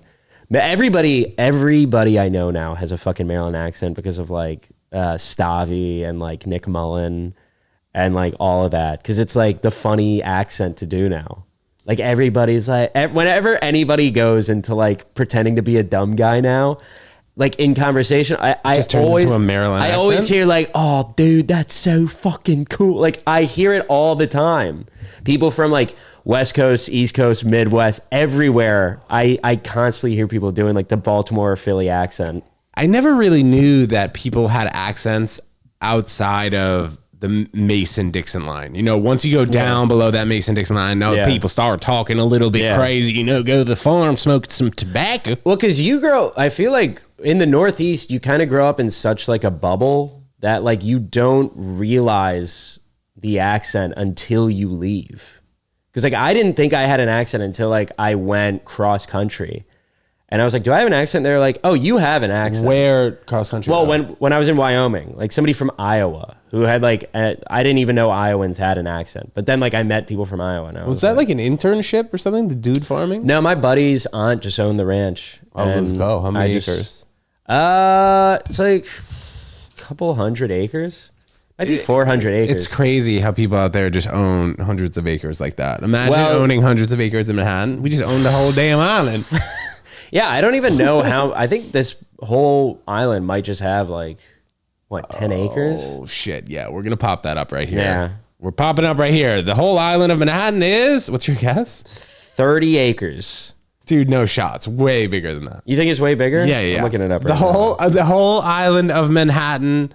C: everybody I know now has a fucking Maryland accent because of like Stavi and like Nick Mullen and like all of that. Because it's like the funny accent to do now. Like everybody's like, whenever anybody goes into like pretending to be a dumb guy now, like in conversation, I
A: Just turns
C: always
A: into a Maryland
C: I
A: accent?
C: always hear like, oh, dude, that's so fucking cool. Like I hear it all the time. People from like West Coast, East Coast, Midwest, everywhere. I constantly hear people doing like the Baltimore or Philly accent.
A: I never really knew that people had accents outside of the Mason-Dixon line. You know, once you go down below that Mason-Dixon line, people start talking a little bit crazy. You know, go to the farm, smoke some tobacco.
C: Well, because I feel like in the Northeast, you kind of grow up in such like a bubble that like you don't realize the accent until you leave. Because like I didn't think I had an accent until like I went cross country. And I was like, do I have an accent? They're like, oh, you have an accent.
A: Where cross country?
C: Well, when I was in Wyoming, like somebody from Iowa who had like, I didn't even know Iowans had an accent. But then like I met people from Iowa. And I
A: was that like an internship or something? The dude farming?
C: No, my buddy's aunt just owned the ranch.
A: Oh, let's
C: and
A: go. How many acres?
C: It's like a couple hundred acres. Might be 400 acres.
A: It's crazy how people out there just own hundreds of acres like that. Imagine owning hundreds of acres in Manhattan. We just own the whole damn island.
C: Yeah, I don't even know how. I think this whole island might just have like, what, 10 acres?
A: Oh, shit. Yeah, we're going to pop that up right here.
C: Yeah.
A: We're popping up right here. The whole island of Manhattan is, what's your guess?
C: 30 acres.
A: Dude, no shots. Way bigger than that.
C: You think it's way bigger?
A: Yeah.
C: I'm looking it up right
A: The whole island of Manhattan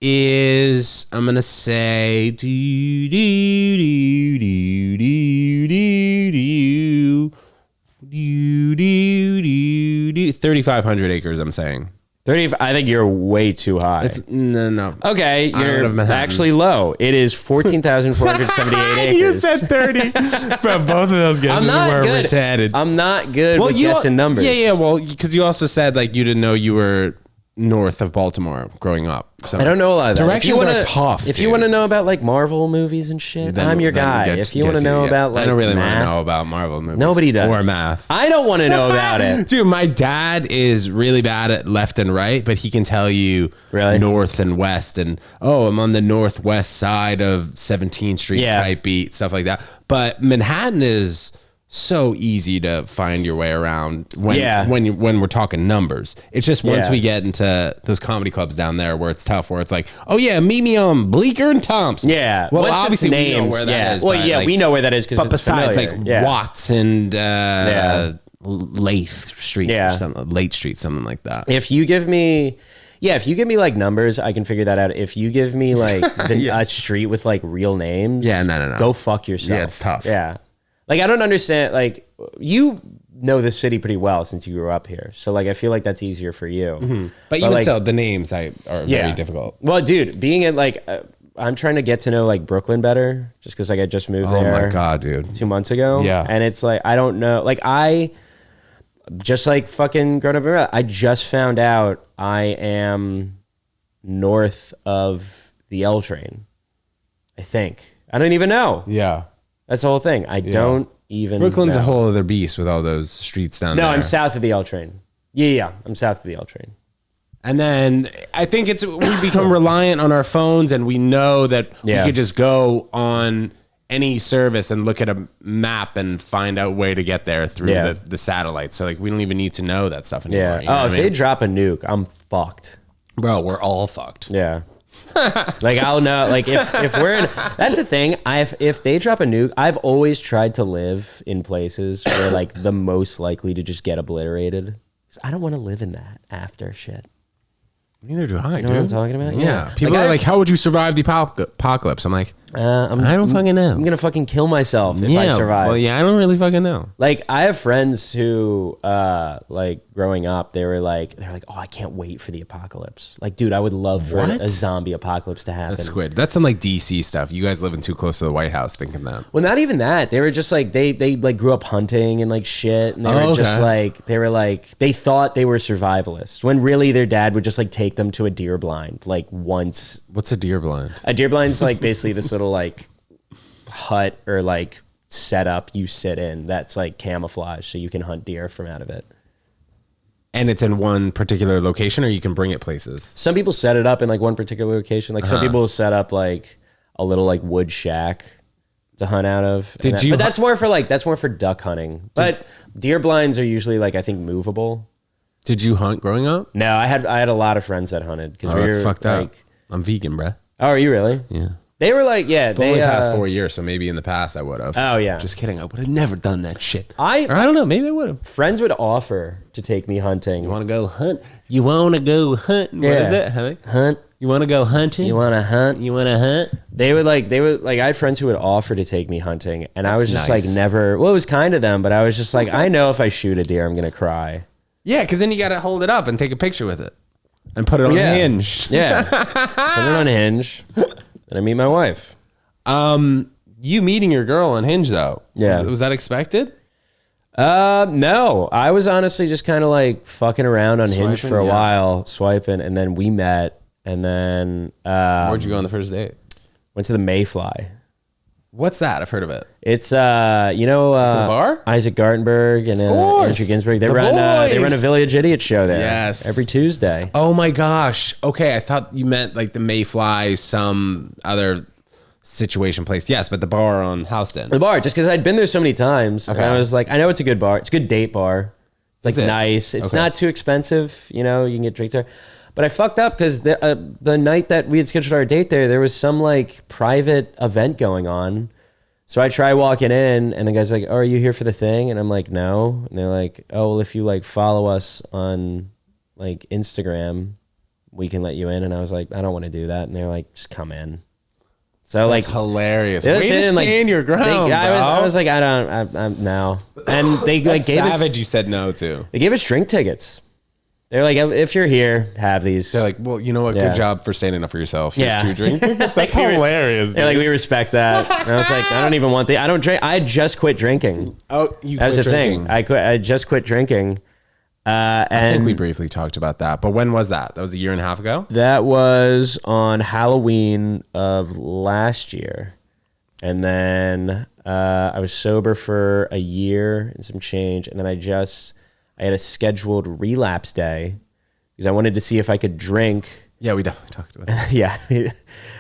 A: is, I'm going to say, 3,500 acres, I'm saying.
C: 30. I think you're way too high.
A: No.
C: Okay,
A: Island
C: you're
A: of Manhattan.
C: actually low. It is 14,478 acres.
A: You said 30. Bro, both of those guesses
C: I'm not
A: were
C: good.
A: retarded.
C: I'm not good with guessing numbers.
A: Yeah. Well, because you also said like you didn't know you were north of Baltimore growing up. So
C: I don't know a lot of that.
A: Directions are tough.
C: If you want to know about like Marvel movies and shit, I'm your guy. If you want to know about like
A: I don't really want
C: math,
A: to know about Marvel movies.
C: Nobody does.
A: Or math.
C: I don't want to know about it.
A: Dude, my dad is really bad at left and right, but he can tell you north and west and I'm on the northwest side of 17th Street type beat, stuff like that. But Manhattan is so easy to find your way around when we're talking numbers. It's just once we get into those comedy clubs down there where it's tough, where it's like, oh yeah, meet me on Bleecker and Thompson.
C: Yeah.
A: Well,
C: What's
A: obviously
C: its
A: we know
C: names?
A: where that is.
C: Well,
A: but,
C: yeah,
A: like,
C: we know where that is because
A: but
C: it's
A: besides
C: familiar.
A: like Watts and Lathe Street or something, Late Street, something like that.
C: If you give me like numbers, I can figure that out. If you give me like a street with like real names,
A: no.
C: Go fuck yourself.
A: Yeah, it's tough.
C: Yeah. Like I don't understand. Like you know the city pretty well since you grew up here, so like I feel like that's easier for you.
A: Mm-hmm. But even
C: like,
A: so, the names are very difficult.
C: Well, dude, being in like I'm trying to get to know like Brooklyn better, just because like I just moved there.
A: Oh my god, dude!
C: 2 months ago.
A: Yeah,
C: and it's like I don't know. Like I just like fucking grown up in. I just found out I am north of the L train. I think I don't even know.
A: Yeah.
C: That's the whole thing. I don't even
A: Brooklyn's
C: know.
A: a whole other beast with all those streets down there.
C: No, I'm south of the L train. Yeah. I'm south of the L train.
A: And then I think we become reliant on our phones and we know that we could just go on any service and look at a map and find out way to get there through the satellite. So like we don't even need to know that stuff anymore.
C: Yeah.
A: You know
C: If they drop a nuke, I'm fucked.
A: Bro, we're all fucked.
C: Yeah. Like I'll know. Like if we're in, that's the thing. If they drop a nuke, I've always tried to live in places where like the most likely to just get obliterated. 'Cause I don't want to live in that after shit.
A: Neither do I,
C: You know what I'm talking about?
A: Yeah. People are like, how would you survive the apocalypse? I'm like, I don't fucking know.
C: I'm gonna fucking kill myself if I survive.
A: Well, yeah, I don't really fucking know.
C: Like I have friends who, like growing up, they're like, oh, I can't wait for the apocalypse. Like, dude, I would love for a zombie apocalypse to happen.
A: That's squid. That's some like DC stuff. You guys living too close to the White House thinking that.
C: Well, not even that. They were just like they like grew up hunting and like shit, and they were just like they thought they were survivalists when really their dad would just like take them to a deer blind like once.
A: What's a deer blind?
C: A deer blind's like basically this little like hut or like setup you sit in that's like camouflage so you can hunt deer from out of it.
A: And it's in one particular location, or you can bring it places?
C: Some people set it up in like one particular location. Like some people set up like a little like wood shack to hunt out of. But that's more for duck hunting. But deer blinds are usually like I think movable.
A: Did you hunt growing up?
C: No, I had a lot of friends that hunted because
A: that's fucked up. I'm vegan, bruh.
C: Oh, are you really?
A: Yeah.
C: They were like, yeah,
A: But only past 4 years, so maybe in the past I would have.
C: Oh yeah.
A: Just kidding. I would have never done that shit.
C: Or
A: I don't know. Maybe I would have.
C: friends would offer to take me hunting.
A: You want to go hunt? You want to go hunt? What is it?
C: Hunt.
A: You want to go hunting?
C: You want to hunt?
A: You want to hunt?
C: They would like I had friends who would offer to take me hunting, and I was just
A: nice.
C: like never. Well, it was kind of them, but I was just like, I know if I shoot a deer, I'm gonna cry.
A: Yeah, because then you got to hold it up and take a picture with it and put it on Hinge.
C: Yeah, put it on Hinge, and I meet my wife.
A: You meeting your girl on Hinge though?
C: Yeah.
A: Was that expected?
C: No, I was honestly just kind of like fucking around on Hinge for a
A: yeah.
C: while, swiping, and then we met, and then
A: Where'd you go on the first date?
C: went to the Mayfly.
A: What's that? I've heard of it.
C: It's you know
A: It's a bar?
C: Isaac Gartenberg and Andrew Ginsberg. They run a Village Idiot show there.
A: Yes.
C: Every Tuesday.
A: Oh my gosh. Okay, I thought you meant like the Mayfly, some other situation place. Yes, but the bar on Houston.
C: The bar, just because I'd been there so many times, and I was like, I know it's a good bar. It's a good date bar. It's like nice. It's not too expensive. You know, you can get drinks there. But I fucked up because the night that we had scheduled our date there was some like private event going on. So I try walking in, and the guy's like, "Oh, are you here for the thing?" And I'm like, "No." And they're like, "Oh, well, if you like follow us on like Instagram, we can let you in." And I was like, "I don't want to do that." And they're like, "Just come in." So
A: That's
C: like
A: hilarious. Way to stand
C: like,
A: your ground,
C: I was like, I'm no. And they like gave
A: savage.
C: us,
A: You said no to.
C: they gave us drink tickets. They're like, if you're here, have these.
A: They're like, well, you know what?
C: Yeah.
A: Good job for standing up for yourself. Here's
C: Yeah.
A: 2 drink tickets. That's hilarious.
C: They're like, we respect that. And I was like, I don't even want I don't drink. I just quit drinking.
A: Oh, you
C: That was
A: quit
C: the
A: drinking.
C: thing. I just quit drinking.
A: I
C: And
A: think we briefly talked about that. But when was that? That was a year and a half ago?
C: that was on Halloween of last year. And then I was sober for a year and some change. And then I had a scheduled relapse day because I wanted to see if I could drink.
A: Yeah, we definitely talked about it.
C: Yeah.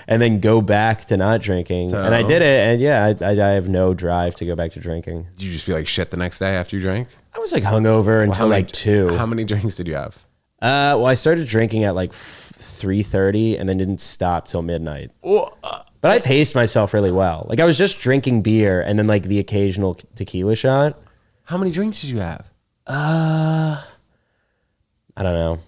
C: And then go back to not drinking.
A: So-
C: And I did it. And yeah, I have no drive to go back to drinking.
A: Did you just feel like shit the next day after you drank?
C: I was like hungover until like 2.
A: How many drinks did you have?
C: Well, I started drinking at like 3:30 and then didn't stop till midnight. But I paced myself really well. Like I was just drinking beer and then like the occasional tequila shot.
A: How many drinks did you have?
C: I don't know.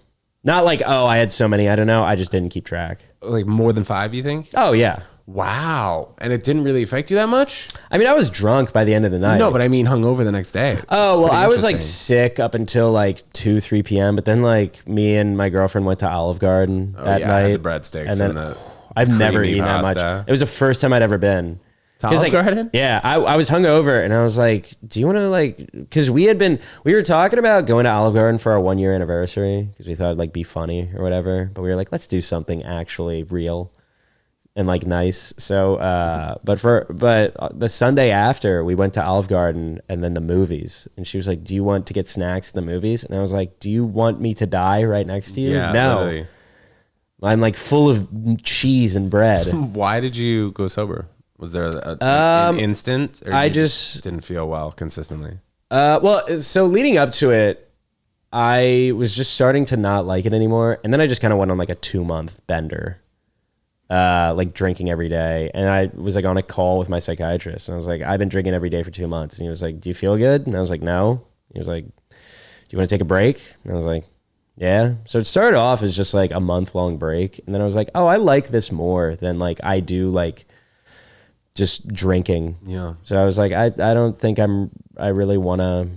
C: Not like, oh, I had so many. I don't know. I just didn't keep track.
A: Like more than 5, you think?
C: Oh, yeah.
A: Wow. And it didn't really affect you that much?
C: I mean, I was drunk by the end of the night.
A: No, but I mean hungover the next day.
C: Oh, well, I was like
A: interesting.
C: sick up until like 2, 3 p.m. But then like me and my girlfriend went to Olive Garden that
A: yeah, I had
C: night.
A: the breadsticks
C: And then
A: and the
C: I've never
A: creamy
C: eaten that
A: pasta.
C: much. It was the first time I'd ever been.
A: To Olive Garden?
C: Yeah, I was hungover and I was like, do you want to like, because we were talking about going to Olive Garden for our 1-year anniversary because we thought it'd like be funny or whatever. But we were like, let's do something actually real and like nice. So, but the Sunday after we went to Olive Garden and then the movies, and she was like, do you want to get snacks in the movies? And I was like, do you want me to die right next to you?
A: Yeah,
C: No.
A: literally.
C: I'm like full of cheese and bread.
A: Why did you go sober? Was there an instant? Or
C: I
A: you
C: just
A: didn't feel well consistently.
C: Well, so leading up to it, I was just starting to not like it anymore, and then I just kind of went on like a 2-month bender, like drinking every day. And I was like on a call with my psychiatrist, and I was like, I've been drinking every day for 2 months. And he was like, do you feel good? And I was like, no. He was like, do you want to take a break? And I was like, yeah. So it started off as just like a month-long break, and then I was like, oh, I like this more than like I do like just drinking.
A: Yeah.
C: So I was like, I don't think I really want to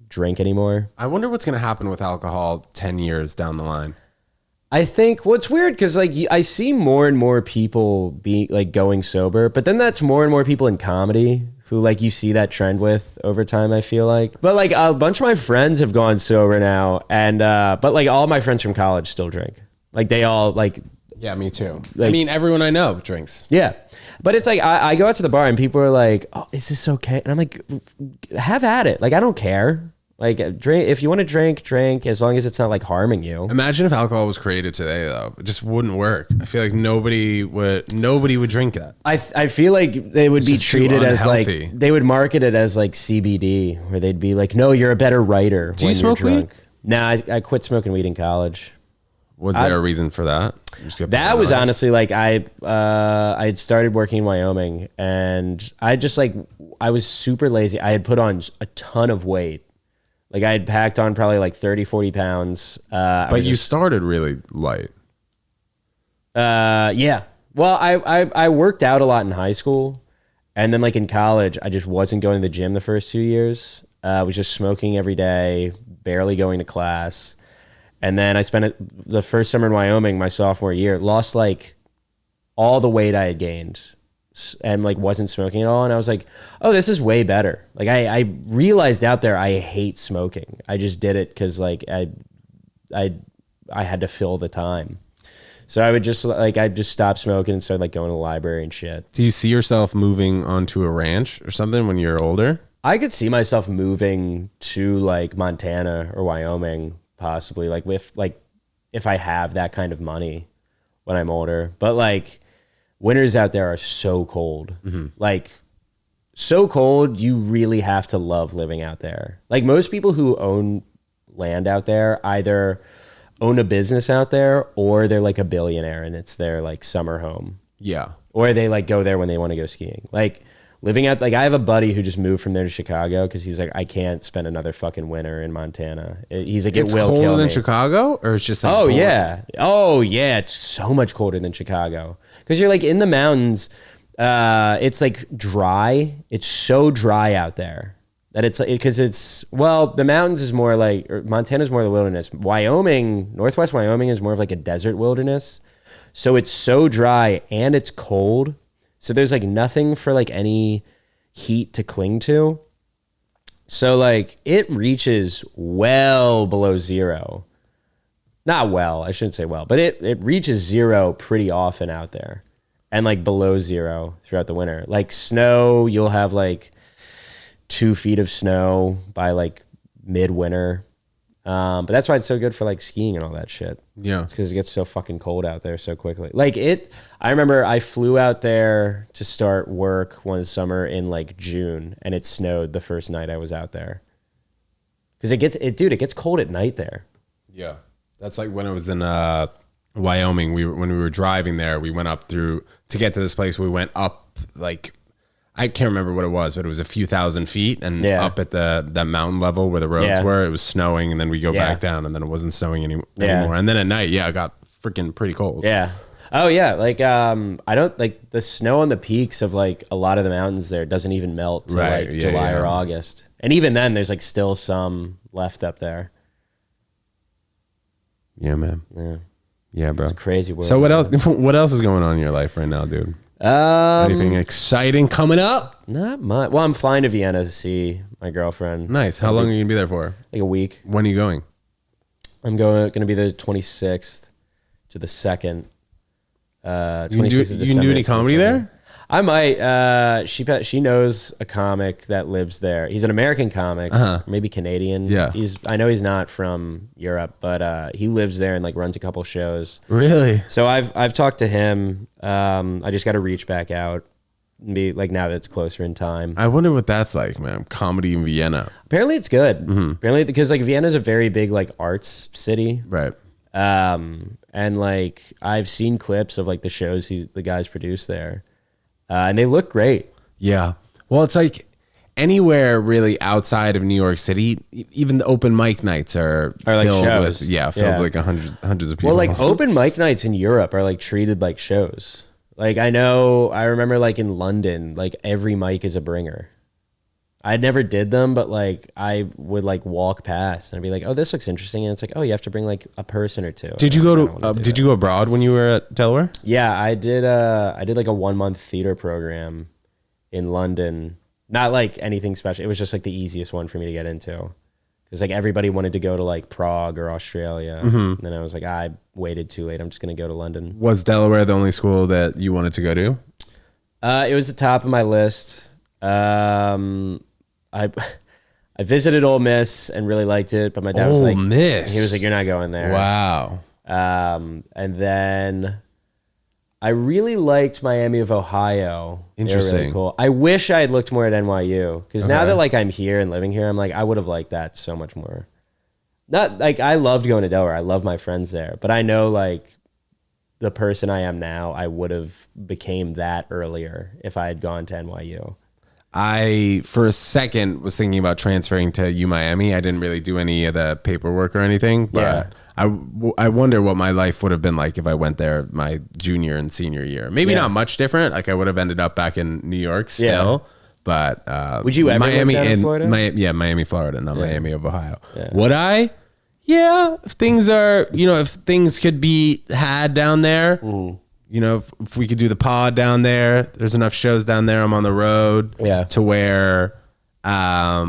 C: drink anymore.
A: I wonder what's going to happen with alcohol 10 years down the line.
C: I think what's weird, because like I see more and more people be like going sober, but then that's more and more people in comedy who like you see that trend with over time, I feel like. But like a bunch of my friends have gone sober now, and but like all my friends from college still drink. Like they all like.
A: Yeah, me too.
C: Like,
A: I mean, everyone I know drinks.
C: Yeah. But it's like I go out to the bar and people are like, oh, is this okay? And I'm like, have at it. Like, I don't care. Like, drink if you want to drink as long as it's not like harming you.
A: Imagine if alcohol was created today, though. It just wouldn't work. I feel like nobody would drink that.
C: I feel like they would be treated as like, they would market it as like CBD, where they'd be like, no, you're a better writer when you're drunk. Nah, I quit smoking weed in college.
A: Was there a reason for that?
C: That was honestly like I had started working in Wyoming, and I was super lazy. I had put on a ton of weight. Like I had packed on probably like 30, 40 pounds.
A: But you started really light.
C: Yeah. Well, I worked out a lot in high school, and then like in college, I just wasn't going to the gym the first 2 years. I was just smoking every day, barely going to class. And then I spent the first summer in Wyoming, my sophomore year, lost like all the weight I had gained and like wasn't smoking at all. And I was like, oh, this is way better. Like I realized out there I hate smoking. I just did it because like I had to fill the time. So I would just I'd just stop smoking and start like going to the library and shit.
A: Do you see yourself moving onto a ranch or something when you're older?
C: I could see myself moving to like Montana or Wyoming. Possibly if I have that kind of money when I'm older. But like winters out there are so cold. Mm-hmm. Like so cold, you really have to love living out there. Like most people who own land out there either own a business out there or they're like a billionaire and it's their like summer home.
A: Yeah.
C: Or they like go there when they want to go skiing. Like living out, like I have a buddy who just moved from there to Chicago because he's like, I can't spend another fucking winter in Montana. He's like, it will kill me. It's colder than
A: Chicago, or it's just like
C: boring? Oh yeah, it's so much colder than Chicago because you're like in the mountains. It's like dry. It's so dry out there that it's like because the mountains is more like Montana's more the wilderness. Wyoming, Northwest Wyoming is more of like a desert wilderness. So it's so dry and it's cold. So there's like nothing for like any heat to cling to. So like it reaches well below zero. Not well, I shouldn't say well, but it reaches zero pretty often out there. And like below zero throughout the winter. Like snow, you'll have like 2 feet of snow by like midwinter. But that's why it's so good for like skiing and all that shit.
A: Yeah.
C: It's because it gets so fucking cold out there so quickly. I remember I flew out there to start work one summer in like June and it snowed the first night I was out there. Because it gets cold at night there.
A: Yeah. That's like when I was in Wyoming, when we were driving there, we went up to get to this place, we went up like, I can't remember what it was, but it was a few thousand feet, and up at that mountain level where the roads were, it was snowing, and then we go back down, and then it wasn't snowing anymore. And then at night, it got freaking pretty cold.
C: Yeah. Oh yeah. Like I don't like the snow on the peaks of like a lot of the mountains there doesn't even melt till July or August, and even then there's like still some left up there.
A: Yeah, man. Yeah, bro.
C: It's a crazy world.
A: So what else? What else is going on in your life right now, dude? Anything exciting coming up?
C: Not much. Well, I'm flying to Vienna to see my girlfriend.
A: Nice. How long are you gonna be there for?
C: Like a week.
A: When are you going?
C: I'm going to be the 26th to the 2nd. 26th
A: you can do any comedy there?
C: I might. She knows a comic that lives there. He's an American comic, maybe Canadian.
A: Yeah.
C: I know he's not from Europe, but he lives there and like runs a couple shows.
A: Really?
C: So I've talked to him. I just got to reach back out. be like now that it's closer in time.
A: I wonder what that's like, man. Comedy in Vienna.
C: Apparently it's good. Apparently, because like Vienna's a very big like arts city.
A: Right.
C: And like I've seen clips of like the shows the guys produce there, and they look great.
A: Yeah. Well, it's like anywhere really outside of New York City, even the open mic nights are
C: like
A: filled
C: shows.
A: with, filled with like hundreds of people.
C: Well, like open mic nights in Europe are like treated like shows. Like I remember like in London, like every mic is a bringer. I never did them, but like I would like walk past and I'd be like, oh, this looks interesting. And it's like, oh, you have to bring like a person or two.
A: Did you go to, did you go abroad when you were at Delaware?
C: Yeah, I did like a 1 month theater program in London. Not like anything special. It was just like the easiest one for me to get into. Because like everybody wanted to go to like Prague or Australia. And then I was like, I waited too late. I'm just going to go to London.
A: Was Delaware the only school that you wanted to go to?
C: It was the top of my list. I visited Ole Miss and really liked it, but my dad was like,
A: Ole Miss.
C: He was like, you're not going there.
A: Wow.
C: And then I really liked Miami of Ohio.
A: Interesting.
C: They were really cool. I wish I had looked more at NYU because now that like I'm here and living here, I'm like, I would have liked that so much more. Not like I loved going to Delaware. I love my friends there, but I know like the person I am now, I would have became that earlier if I had gone to NYU.
A: I, for a second, was thinking about transferring to UMiami. I didn't really do any of the paperwork or anything, but I wonder what my life would have been like if I went there my junior and senior year. Maybe not much different. Like I would have ended up back in New York still, but
C: would you ever
A: Miami
C: live down in Florida?
A: Miami, Florida, not Miami of Ohio. Yeah. Would I? Yeah, if things are, if things could be had down there. If we could do the pod down there, there's enough shows down there. I'm on the road to where I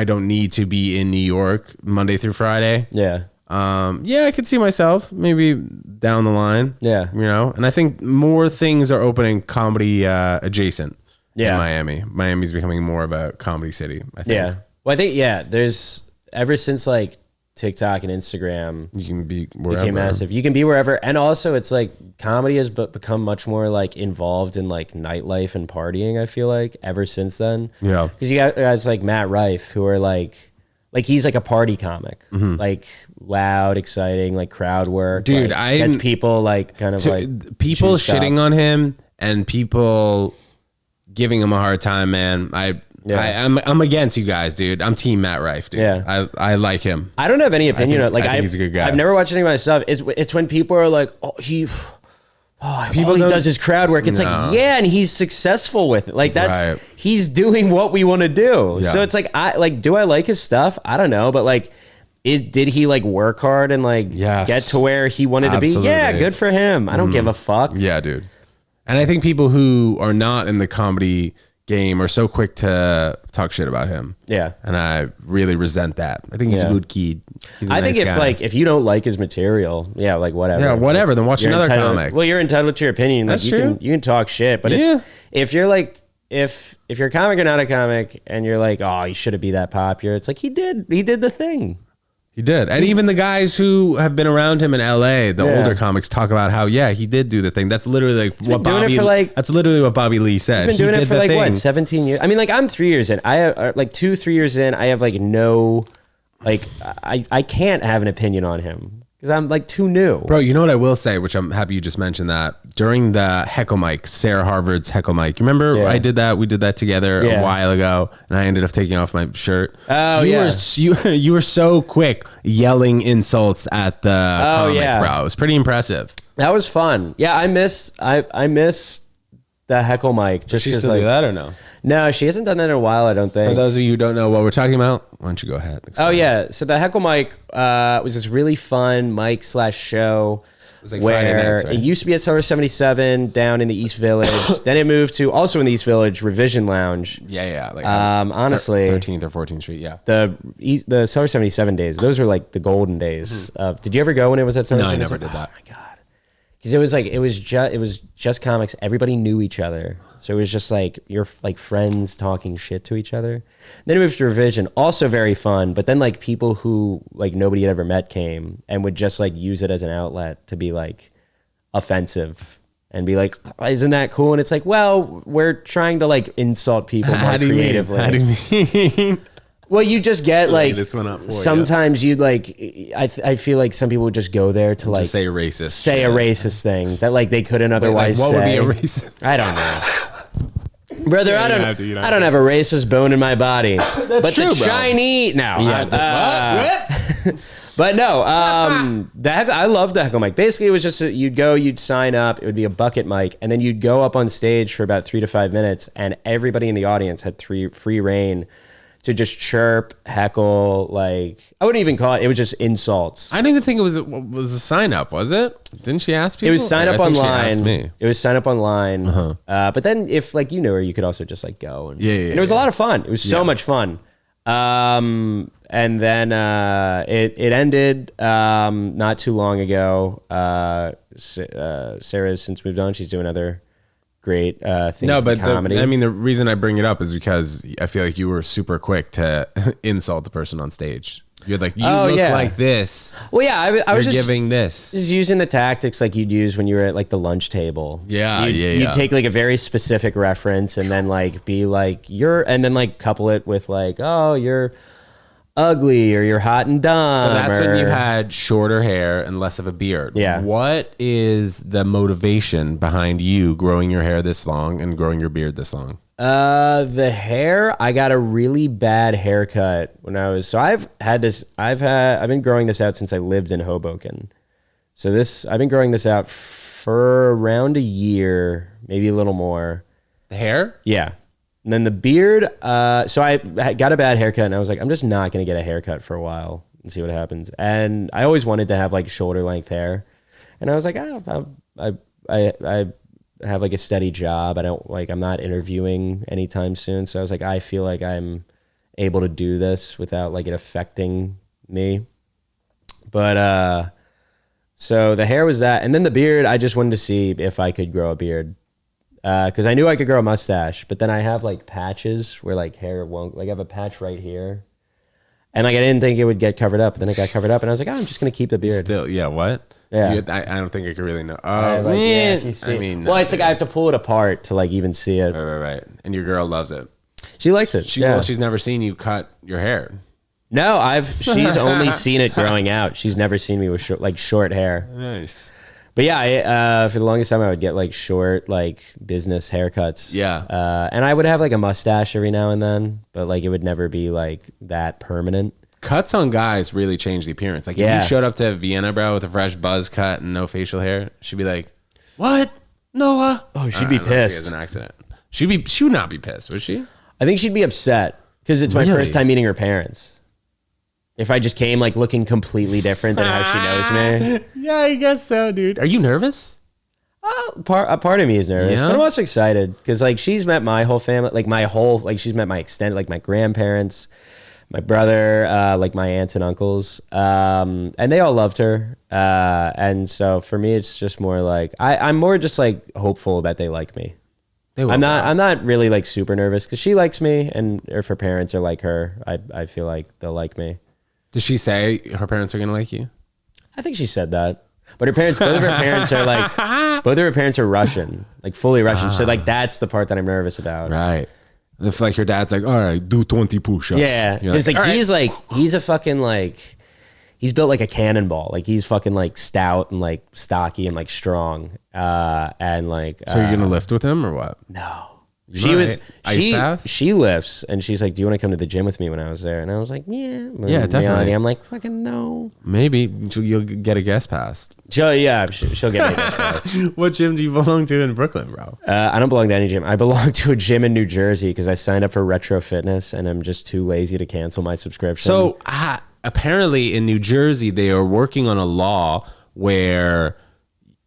A: don't need to be in New York Monday through Friday.
C: Yeah.
A: I could see myself maybe down the line.
C: Yeah.
A: And I think more things are opening comedy adjacent in Miami. Miami's becoming more of a comedy city, I think.
C: Yeah. Well, I think, there's ever since like TikTok and Instagram,
A: you can be wherever.
C: Became massive. You can be wherever, and also it's like comedy has become much more like involved in like nightlife and partying. I feel like ever since then, because you got guys like Matt Rife who are like he's like a party comic, like loud, exciting, like crowd work.
A: Dude,
C: like, gets people like kind of like
A: people shitting on him and people giving him a hard time. Man, I'm against you guys, dude. I'm team Matt Rife, dude.
C: Yeah.
A: I like him.
C: I don't have any opinion on it. Like
A: I think he's a good guy.
C: I've never watched any of my stuff. It's when people are like, all he does is crowd work. It's like, and he's successful with it. Like that's he's doing what we want to do. Yeah. So it's like do I like his stuff? I don't know, but like did he like work hard and like get to where he wanted to be? Yeah, good for him. I don't give a fuck.
A: Yeah, dude. And I think people who are not in the comedy game are so quick to talk shit about him. Yeah. And I really resent that. I think he's a good kid.
C: I think if you don't like his material, like whatever.
A: Yeah, whatever. Then watch another comic.
C: Well, you're entitled to your opinion.
A: That's
C: like,
A: true.
C: You can talk shit, but it's if you're like if you're a comic or not a comic and you're like, oh, you shouldn't be that popular. It's like he did the thing.
A: He did. And even the guys who have been around him in LA, the older comics talk about how, he did do the thing. That's literally what Bobby Lee said.
C: He's been doing it for like, what, 17 years? I mean, like I'm 3 years in. I have like 2-3 years in. I have like no, like I can't have an opinion on him because I'm like too new.
A: Bro, you know what I will say, which I'm happy you just mentioned that. During the heckle mic, Sarah Harvard's heckle mic. You remember I did that? We did that together a while ago, and I ended up taking off my shirt.
C: Oh,
A: you were so quick yelling insults at the comic, bro. It was pretty impressive.
C: That was fun. Yeah, I miss the heckle mic.
A: Does she still do that or no?
C: No, she hasn't done that in a while, I don't think.
A: For those of you who don't know what we're talking about, why don't you go ahead?
C: Oh, yeah. So the heckle mic was this really fun mic / show. It was like where nights, right? It used to be at Summer 77 down in the East Village. Then it moved to also in the East Village, Revision Lounge.
A: Yeah. Like
C: honestly,
A: 13th or 14th Street. Yeah.
C: The Summer 77 days, those were like the golden days. Did you ever go when it was at Summer 77?
A: No, I never did that.
C: Oh my God. Because it was just comics. Everybody knew each other. So it was just like you're like friends talking shit to each other. Then it moved to Revision, also very fun. But then like people who like nobody had ever met came and would just like use it as an outlet to be like offensive and be like, oh, isn't that cool? And it's like, well, we're trying to like insult people more creatively.
A: How do you mean?
C: Well, you just get like
A: this one up for
C: sometimes you like. I feel like some people would just go there to like
A: Just say racist.
C: say a racist thing that like they couldn't otherwise
A: what
C: say.
A: would be a racist?
C: I don't know. Brother,
A: Yeah,
C: I
A: you
C: don't.
A: don't have to, you don't
C: I don't have a racist bone in my body. But
A: true,
C: the
A: bro.
C: Chinese, no. But no, I love the heckle mic. Basically, it was just you'd sign up. It would be a bucket mic, and then you'd go up on stage for about 3 to 5 minutes, and everybody in the audience had free reign to just chirp, heckle. Like I wouldn't even call it. It was just insults.
A: I didn't even think it was a sign up, was it? Didn't she ask people?
C: It was sign up
A: I think she
C: online.
A: asked me.
C: It was sign up online. But then if like you knew her, you could also just like go. And,
A: Yeah,
C: and it was a lot of fun. It was so much fun. And then it ended not too long ago. Sarah's since moved on. She's doing other great things
A: No, but
C: in comedy.
A: I mean, the reason I bring it up is because I feel like you were super quick to insult the person on stage. You're like, you look like this.
C: Well, yeah, I was
A: You're
C: just
A: giving this.
C: just using the tactics like you'd use when you were at like the lunch table.
A: Yeah,
C: You'd take like a very specific reference and then like be like and then like couple it with like, oh, you're ugly or you're hot and dumb.
A: So that's when you had shorter hair and less of a beard.
C: Yeah.
A: What is the motivation behind you growing your hair this long and growing your beard this long?
C: The hair, I got a really bad haircut when I've been growing this out since I lived in Hoboken. So I've been growing this out for around a year, maybe a little more.
A: The hair?
C: Yeah. And then the beard, so I got a bad haircut and I was like, I'm just not going to get a haircut for a while and see what happens. And I always wanted to have like shoulder length hair. And I was like, I have like a steady job. I'm not interviewing anytime soon. So I was like, I feel like I'm able to do this without like it affecting me. But, so the hair was that. And then the beard, I just wanted to see if I could grow a beard. Because I knew I could grow a mustache, but then I have like patches where like hair won't, like I have a patch right here. And like I didn't think it would get covered up, but then it got covered up and I was like, I'm just going to keep the beard.
A: Still, yeah, what?
C: Yeah.
A: I don't think I could really know.
C: If you see,
A: I mean,
C: well, it's like I have to pull it apart to like even see it.
A: Right. And your girl loves it.
C: She likes it.
A: Well, she's never seen you cut your hair.
C: No, she's only seen it growing out. She's never seen me with short hair.
A: Nice.
C: But yeah, for the longest time I would get like short, like business haircuts.
A: Yeah.
C: And I would have like a mustache every now and then, but like it would never be like that permanent.
A: Cuts on guys really change the appearance. Like if you showed up to Vienna, bro, with a fresh buzz cut and no facial hair, she'd be like, "What, Noah?"
C: Oh, she'd be pissed.
A: She has an accident. She would not be pissed, would she?
C: I think she'd be upset because it's my first time meeting her parents. If I just came like looking completely different than how she knows me.
A: Yeah, I guess so, dude. Are you nervous?
C: A part of me is nervous,
A: Yeah?
C: but I'm also excited because like she's met my whole family, like she's met my extended, like my grandparents, my brother, like my aunts and uncles, and they all loved her. And so for me, it's just more like I'm more just like hopeful that they like me. I'm not really like super nervous because she likes me, and if her parents are like her, I feel like they'll like me.
A: Does she say her parents are gonna like you?
C: I think she said that. But both of her parents are Russian, like fully Russian. So like that's the part that I'm nervous about.
A: Right. If like your dad's like, all right, do 20 push-ups.
C: Yeah. Because he's a fucking like, he's built like a cannonball. Like he's fucking like stout and like stocky and like strong. And like.
A: So you're gonna lift with him or what?
C: No.
A: She
C: lifts and she's like, do you want to come to the gym with me when I was there? And I was like, yeah.
A: Yeah, definitely.
C: Reality, I'm like, fucking no.
A: Maybe you'll get a guest pass.
C: She'll get me a guest pass.
A: What gym do you belong to in Brooklyn, bro?
C: I don't belong to any gym. I belong to a gym in New Jersey because I signed up for Retro Fitness and I'm just too lazy to cancel my subscription.
A: So apparently in New Jersey, they are working on a law where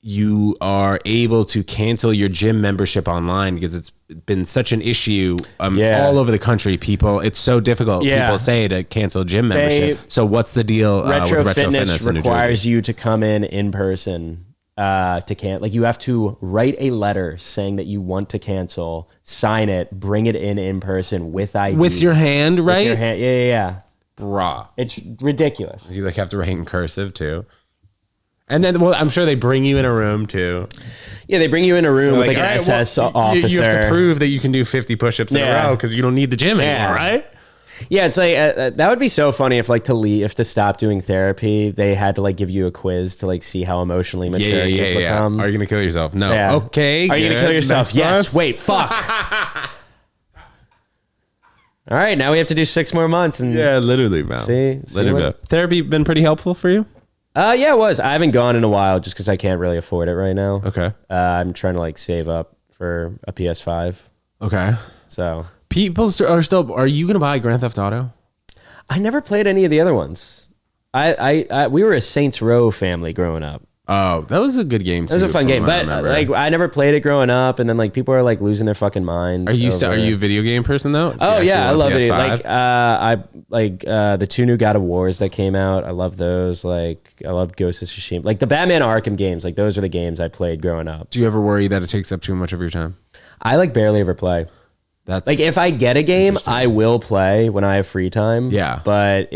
A: you are able to cancel your gym membership online because it's been such an issue all over the country. It's so difficult.
C: Yeah.
A: People say to cancel gym membership. So what's the deal with Retro Fitness in New Jersey?
C: Requires you to come in person to cancel. Like you have to write a letter saying that you want to cancel, sign it, bring it in person with ID.
A: With your hand, right?
C: With your hand. Yeah.
A: Bruh.
C: It's ridiculous.
A: You like have to write in cursive too. And then, well, I'm sure they bring you in a room too.
C: Yeah, they bring you in a room with like an
A: "All right,
C: SS
A: well,
C: officer.
A: You have to prove that you can do 50 push-ups in a row because you don't need the gym anymore, right?
C: Yeah, it's like that would be so funny if like to stop doing therapy, they had to like give you a quiz to like see how emotionally mature you've become.
A: Are you gonna kill yourself? No.
C: Yeah.
A: Okay.
C: Are you gonna kill yourself? Yes. Wait. Fuck. All right, now we have to do 6 more months. And
A: Yeah, literally, man.
C: See
A: literally. Therapy been pretty helpful for you?
C: Yeah, it was. I haven't gone in a while just because I can't really afford it right now.
A: Okay.
C: I'm trying to like save up for a PS5.
A: Okay.
C: So
A: People are still. Are you gonna buy Grand Theft Auto?
C: I never played any of the other ones. We were a Saints Row family growing up.
A: Oh, that was a good game.
C: It was a fun game, but like I never played it growing up, and then like people are like losing their fucking mind.
A: Are you a video game person though?
C: Oh yeah, I love it. Like the 2 new God of Wars that came out. I love those. Like I love Ghost of Tsushima. Like the Batman Arkham games. Like those are the games I played growing up.
A: Do you ever worry that it takes up too much of your time?
C: I like barely ever play.
A: That's
C: like if I get a game, I will play when I have free time.
A: Yeah,
C: but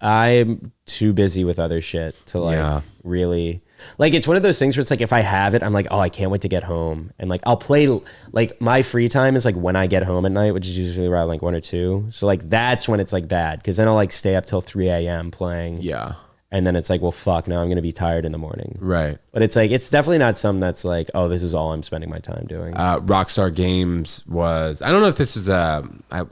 C: I'm too busy with other shit to like really. Like it's one of those things where it's like if I have it, I'm like, oh, I can't wait to get home, and like I'll play. Like my free time is like when I get home at night, which is usually around like 1 or 2. So like that's when it's like bad because then I'll like stay up till 3 a.m. playing.
A: Yeah,
C: and then it's like, well, fuck, now I'm gonna be tired in the morning.
A: Right.
C: But it's like it's definitely not something that's like, oh, this is all I'm spending my time doing.
A: Rockstar Games was. I don't know if this is I'll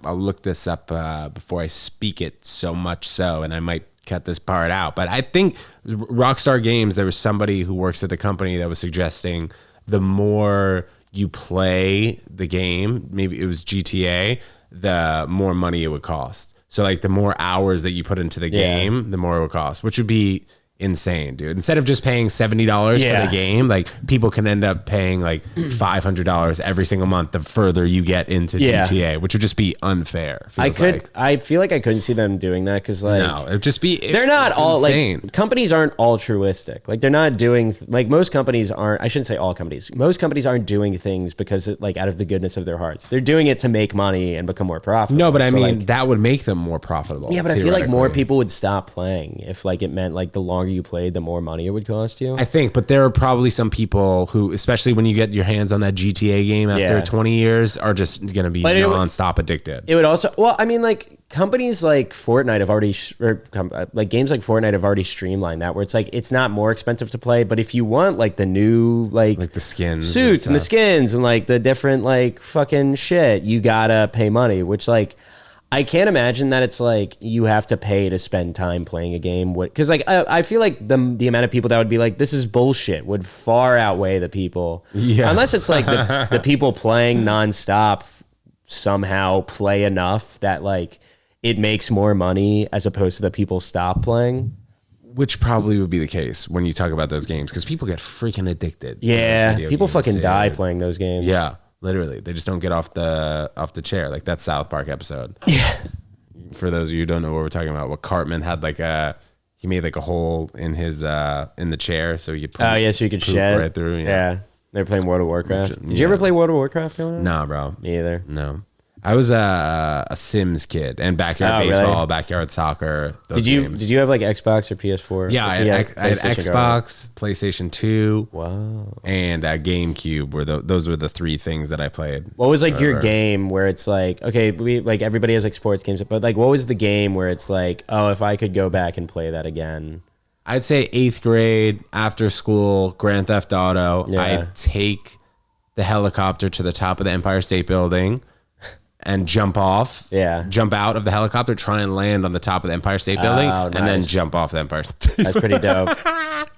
A: look this up before I speak it so much so, and I might cut this part out, but I think Rockstar Games, there was somebody who works at the company that was suggesting the more you play the game, maybe it was GTA, the more money it would cost. So like the more hours that you put into the game, the more it would cost, which would be insane, dude. Instead of just paying $70 for the game, like people can end up paying like $500 every single month the further you get into GTA, which would just be unfair.
C: I feel like I couldn't see them doing that because like
A: no, it'd just be
C: they're not all
A: insane.
C: Like companies aren't altruistic. Like they're not doing like most companies aren't. I shouldn't say all companies. Most companies aren't doing things because like out of the goodness of their hearts. They're doing it to make money and become more profitable.
A: No, but I mean
C: like,
A: that would make them more profitable.
C: Yeah, but I feel like more people would stop playing if like it meant like the longer you played, the more money it would cost you.
A: I think, but there are probably some people who, especially when you get your hands on that GTA game after 20 years, are just going to be nonstop addicted.
C: It would also, well, I mean, like companies like Fortnite have already, like games like Fortnite have already streamlined that, where it's like it's not more expensive to play, but if you want like the new like
A: the skins,
C: suits and the skins and like the different like fucking shit, you gotta pay money, which like. I can't imagine that it's like you have to pay to spend time playing a game. Because like I feel like the amount of people that would be like, this is bullshit would far outweigh the people. Yeah. Unless it's like the people playing nonstop somehow play enough that like it makes more money as opposed to the people stop playing.
A: Which probably would be the case when you talk about those games because people get freaking addicted.
C: Yeah, people fucking die playing those games.
A: Yeah. Literally, they just don't get off the chair, like that South Park episode.
C: Yeah.
A: For those of you who don't know what we're talking about, what Cartman had he made like a hole in his in the chair so you could
C: so you could shed
A: right through.
C: Yeah. They're playing World of Warcraft. Did you ever play World of Warcraft?
A: Nah, bro.
C: Me either.
A: No. I was a Sims kid and backyard baseball, really? Backyard soccer. Those games.
C: Did you have like Xbox or PS4?
A: Yeah, I had Xbox, PlayStation 2,
C: wow,
A: and GameCube. Those were the 3 things that I played.
C: What was like your game where it's like, okay, like everybody has like sports games, but like what was the game where it's like, oh, if I could go back and play that again?
A: I'd say 8th grade, after school, Grand Theft Auto. Yeah. I'd take the helicopter to the top of the Empire State Building and jump out of the helicopter, try and land on the top of the Empire State Building, and then jump off the Empire State Building.
C: That's pretty dope.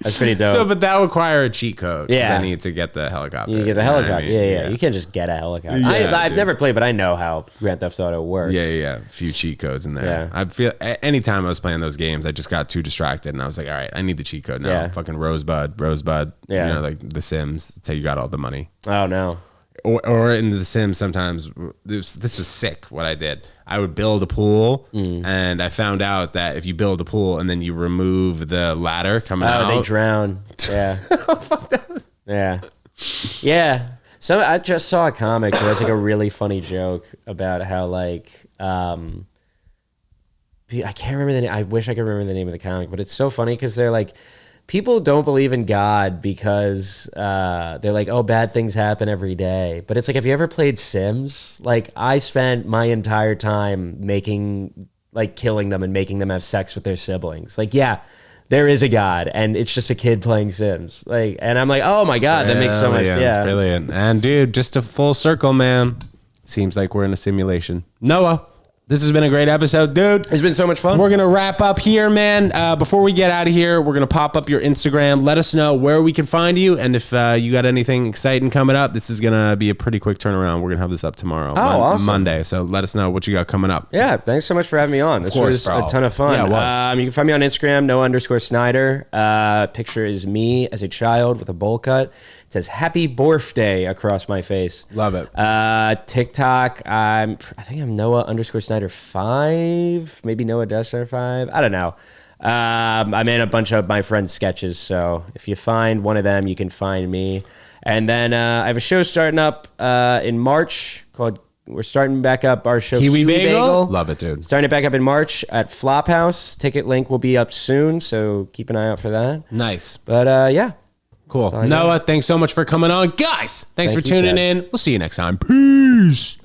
C: That's pretty dope.
A: So, but that would require a cheat code. Yeah. I need to get the helicopter.
C: You get the helicopter. Yeah. You can't just get a helicopter. Yeah, I've never played, but I know how Grand Theft Auto works.
A: Yeah. A few cheat codes in there. Yeah. I feel anytime I was playing those games, I just got too distracted, and I was like, all right, I need the cheat code now. Yeah. Fucking Rosebud. Yeah. You know, like The Sims. That's how you got all the money.
C: Oh, no.
A: Or in The Sims, sometimes this was sick. What I did, I would build a pool, and I found out that if you build a pool and then you remove the ladder coming out,
C: they drown. Yeah, yeah. So I just saw a comic that has like a really funny joke about how like I can't remember the name. I wish I could remember the name of the comic, but it's so funny because they're like people don't believe in God because they're like, oh, bad things happen every day. But it's like, have you ever played Sims? Like, I spent my entire time killing them and making them have sex with their siblings. Like, yeah, there is a God, and it's just a kid playing Sims. Like, and I'm like, oh my God, that makes so much. Yeah,
D: it's brilliant. And dude, just a full circle, man. Seems like we're in a simulation. Noah, this has been a great episode, dude.
C: It's been so much fun.
D: We're going to wrap up here, man. Before we get out of here, we're going to pop up your Instagram. Let us know where we can find you. And if you got anything exciting coming up, this is going to be a pretty quick turnaround. We're going to have this up tomorrow,
C: awesome.
D: Monday. So let us know what you got coming up.
C: Yeah, thanks so much for having me on. This was a ton of fun.
D: Yeah, it was.
C: You can find me on Instagram, Noah_Snyder. Picture is me as a child with a bowl cut. It says happy birthday across my face.
D: Love it.
C: TikTok, I think I'm Noah_Snyder5, maybe Noah_Snyder5. I don't know. I'm in a bunch of my friends' sketches, so if you find one of them, you can find me. And then I have a show starting up in March called, we're starting back up our show
D: Kiwi Bagel. Love it, dude.
C: Starting it back up in March at Flophouse. Ticket link will be up soon, so keep an eye out for that.
D: Nice.
C: But yeah.
D: Cool. Noah, thanks so much for coming on. Guys, thanks for tuning in. We'll see you next time. Peace.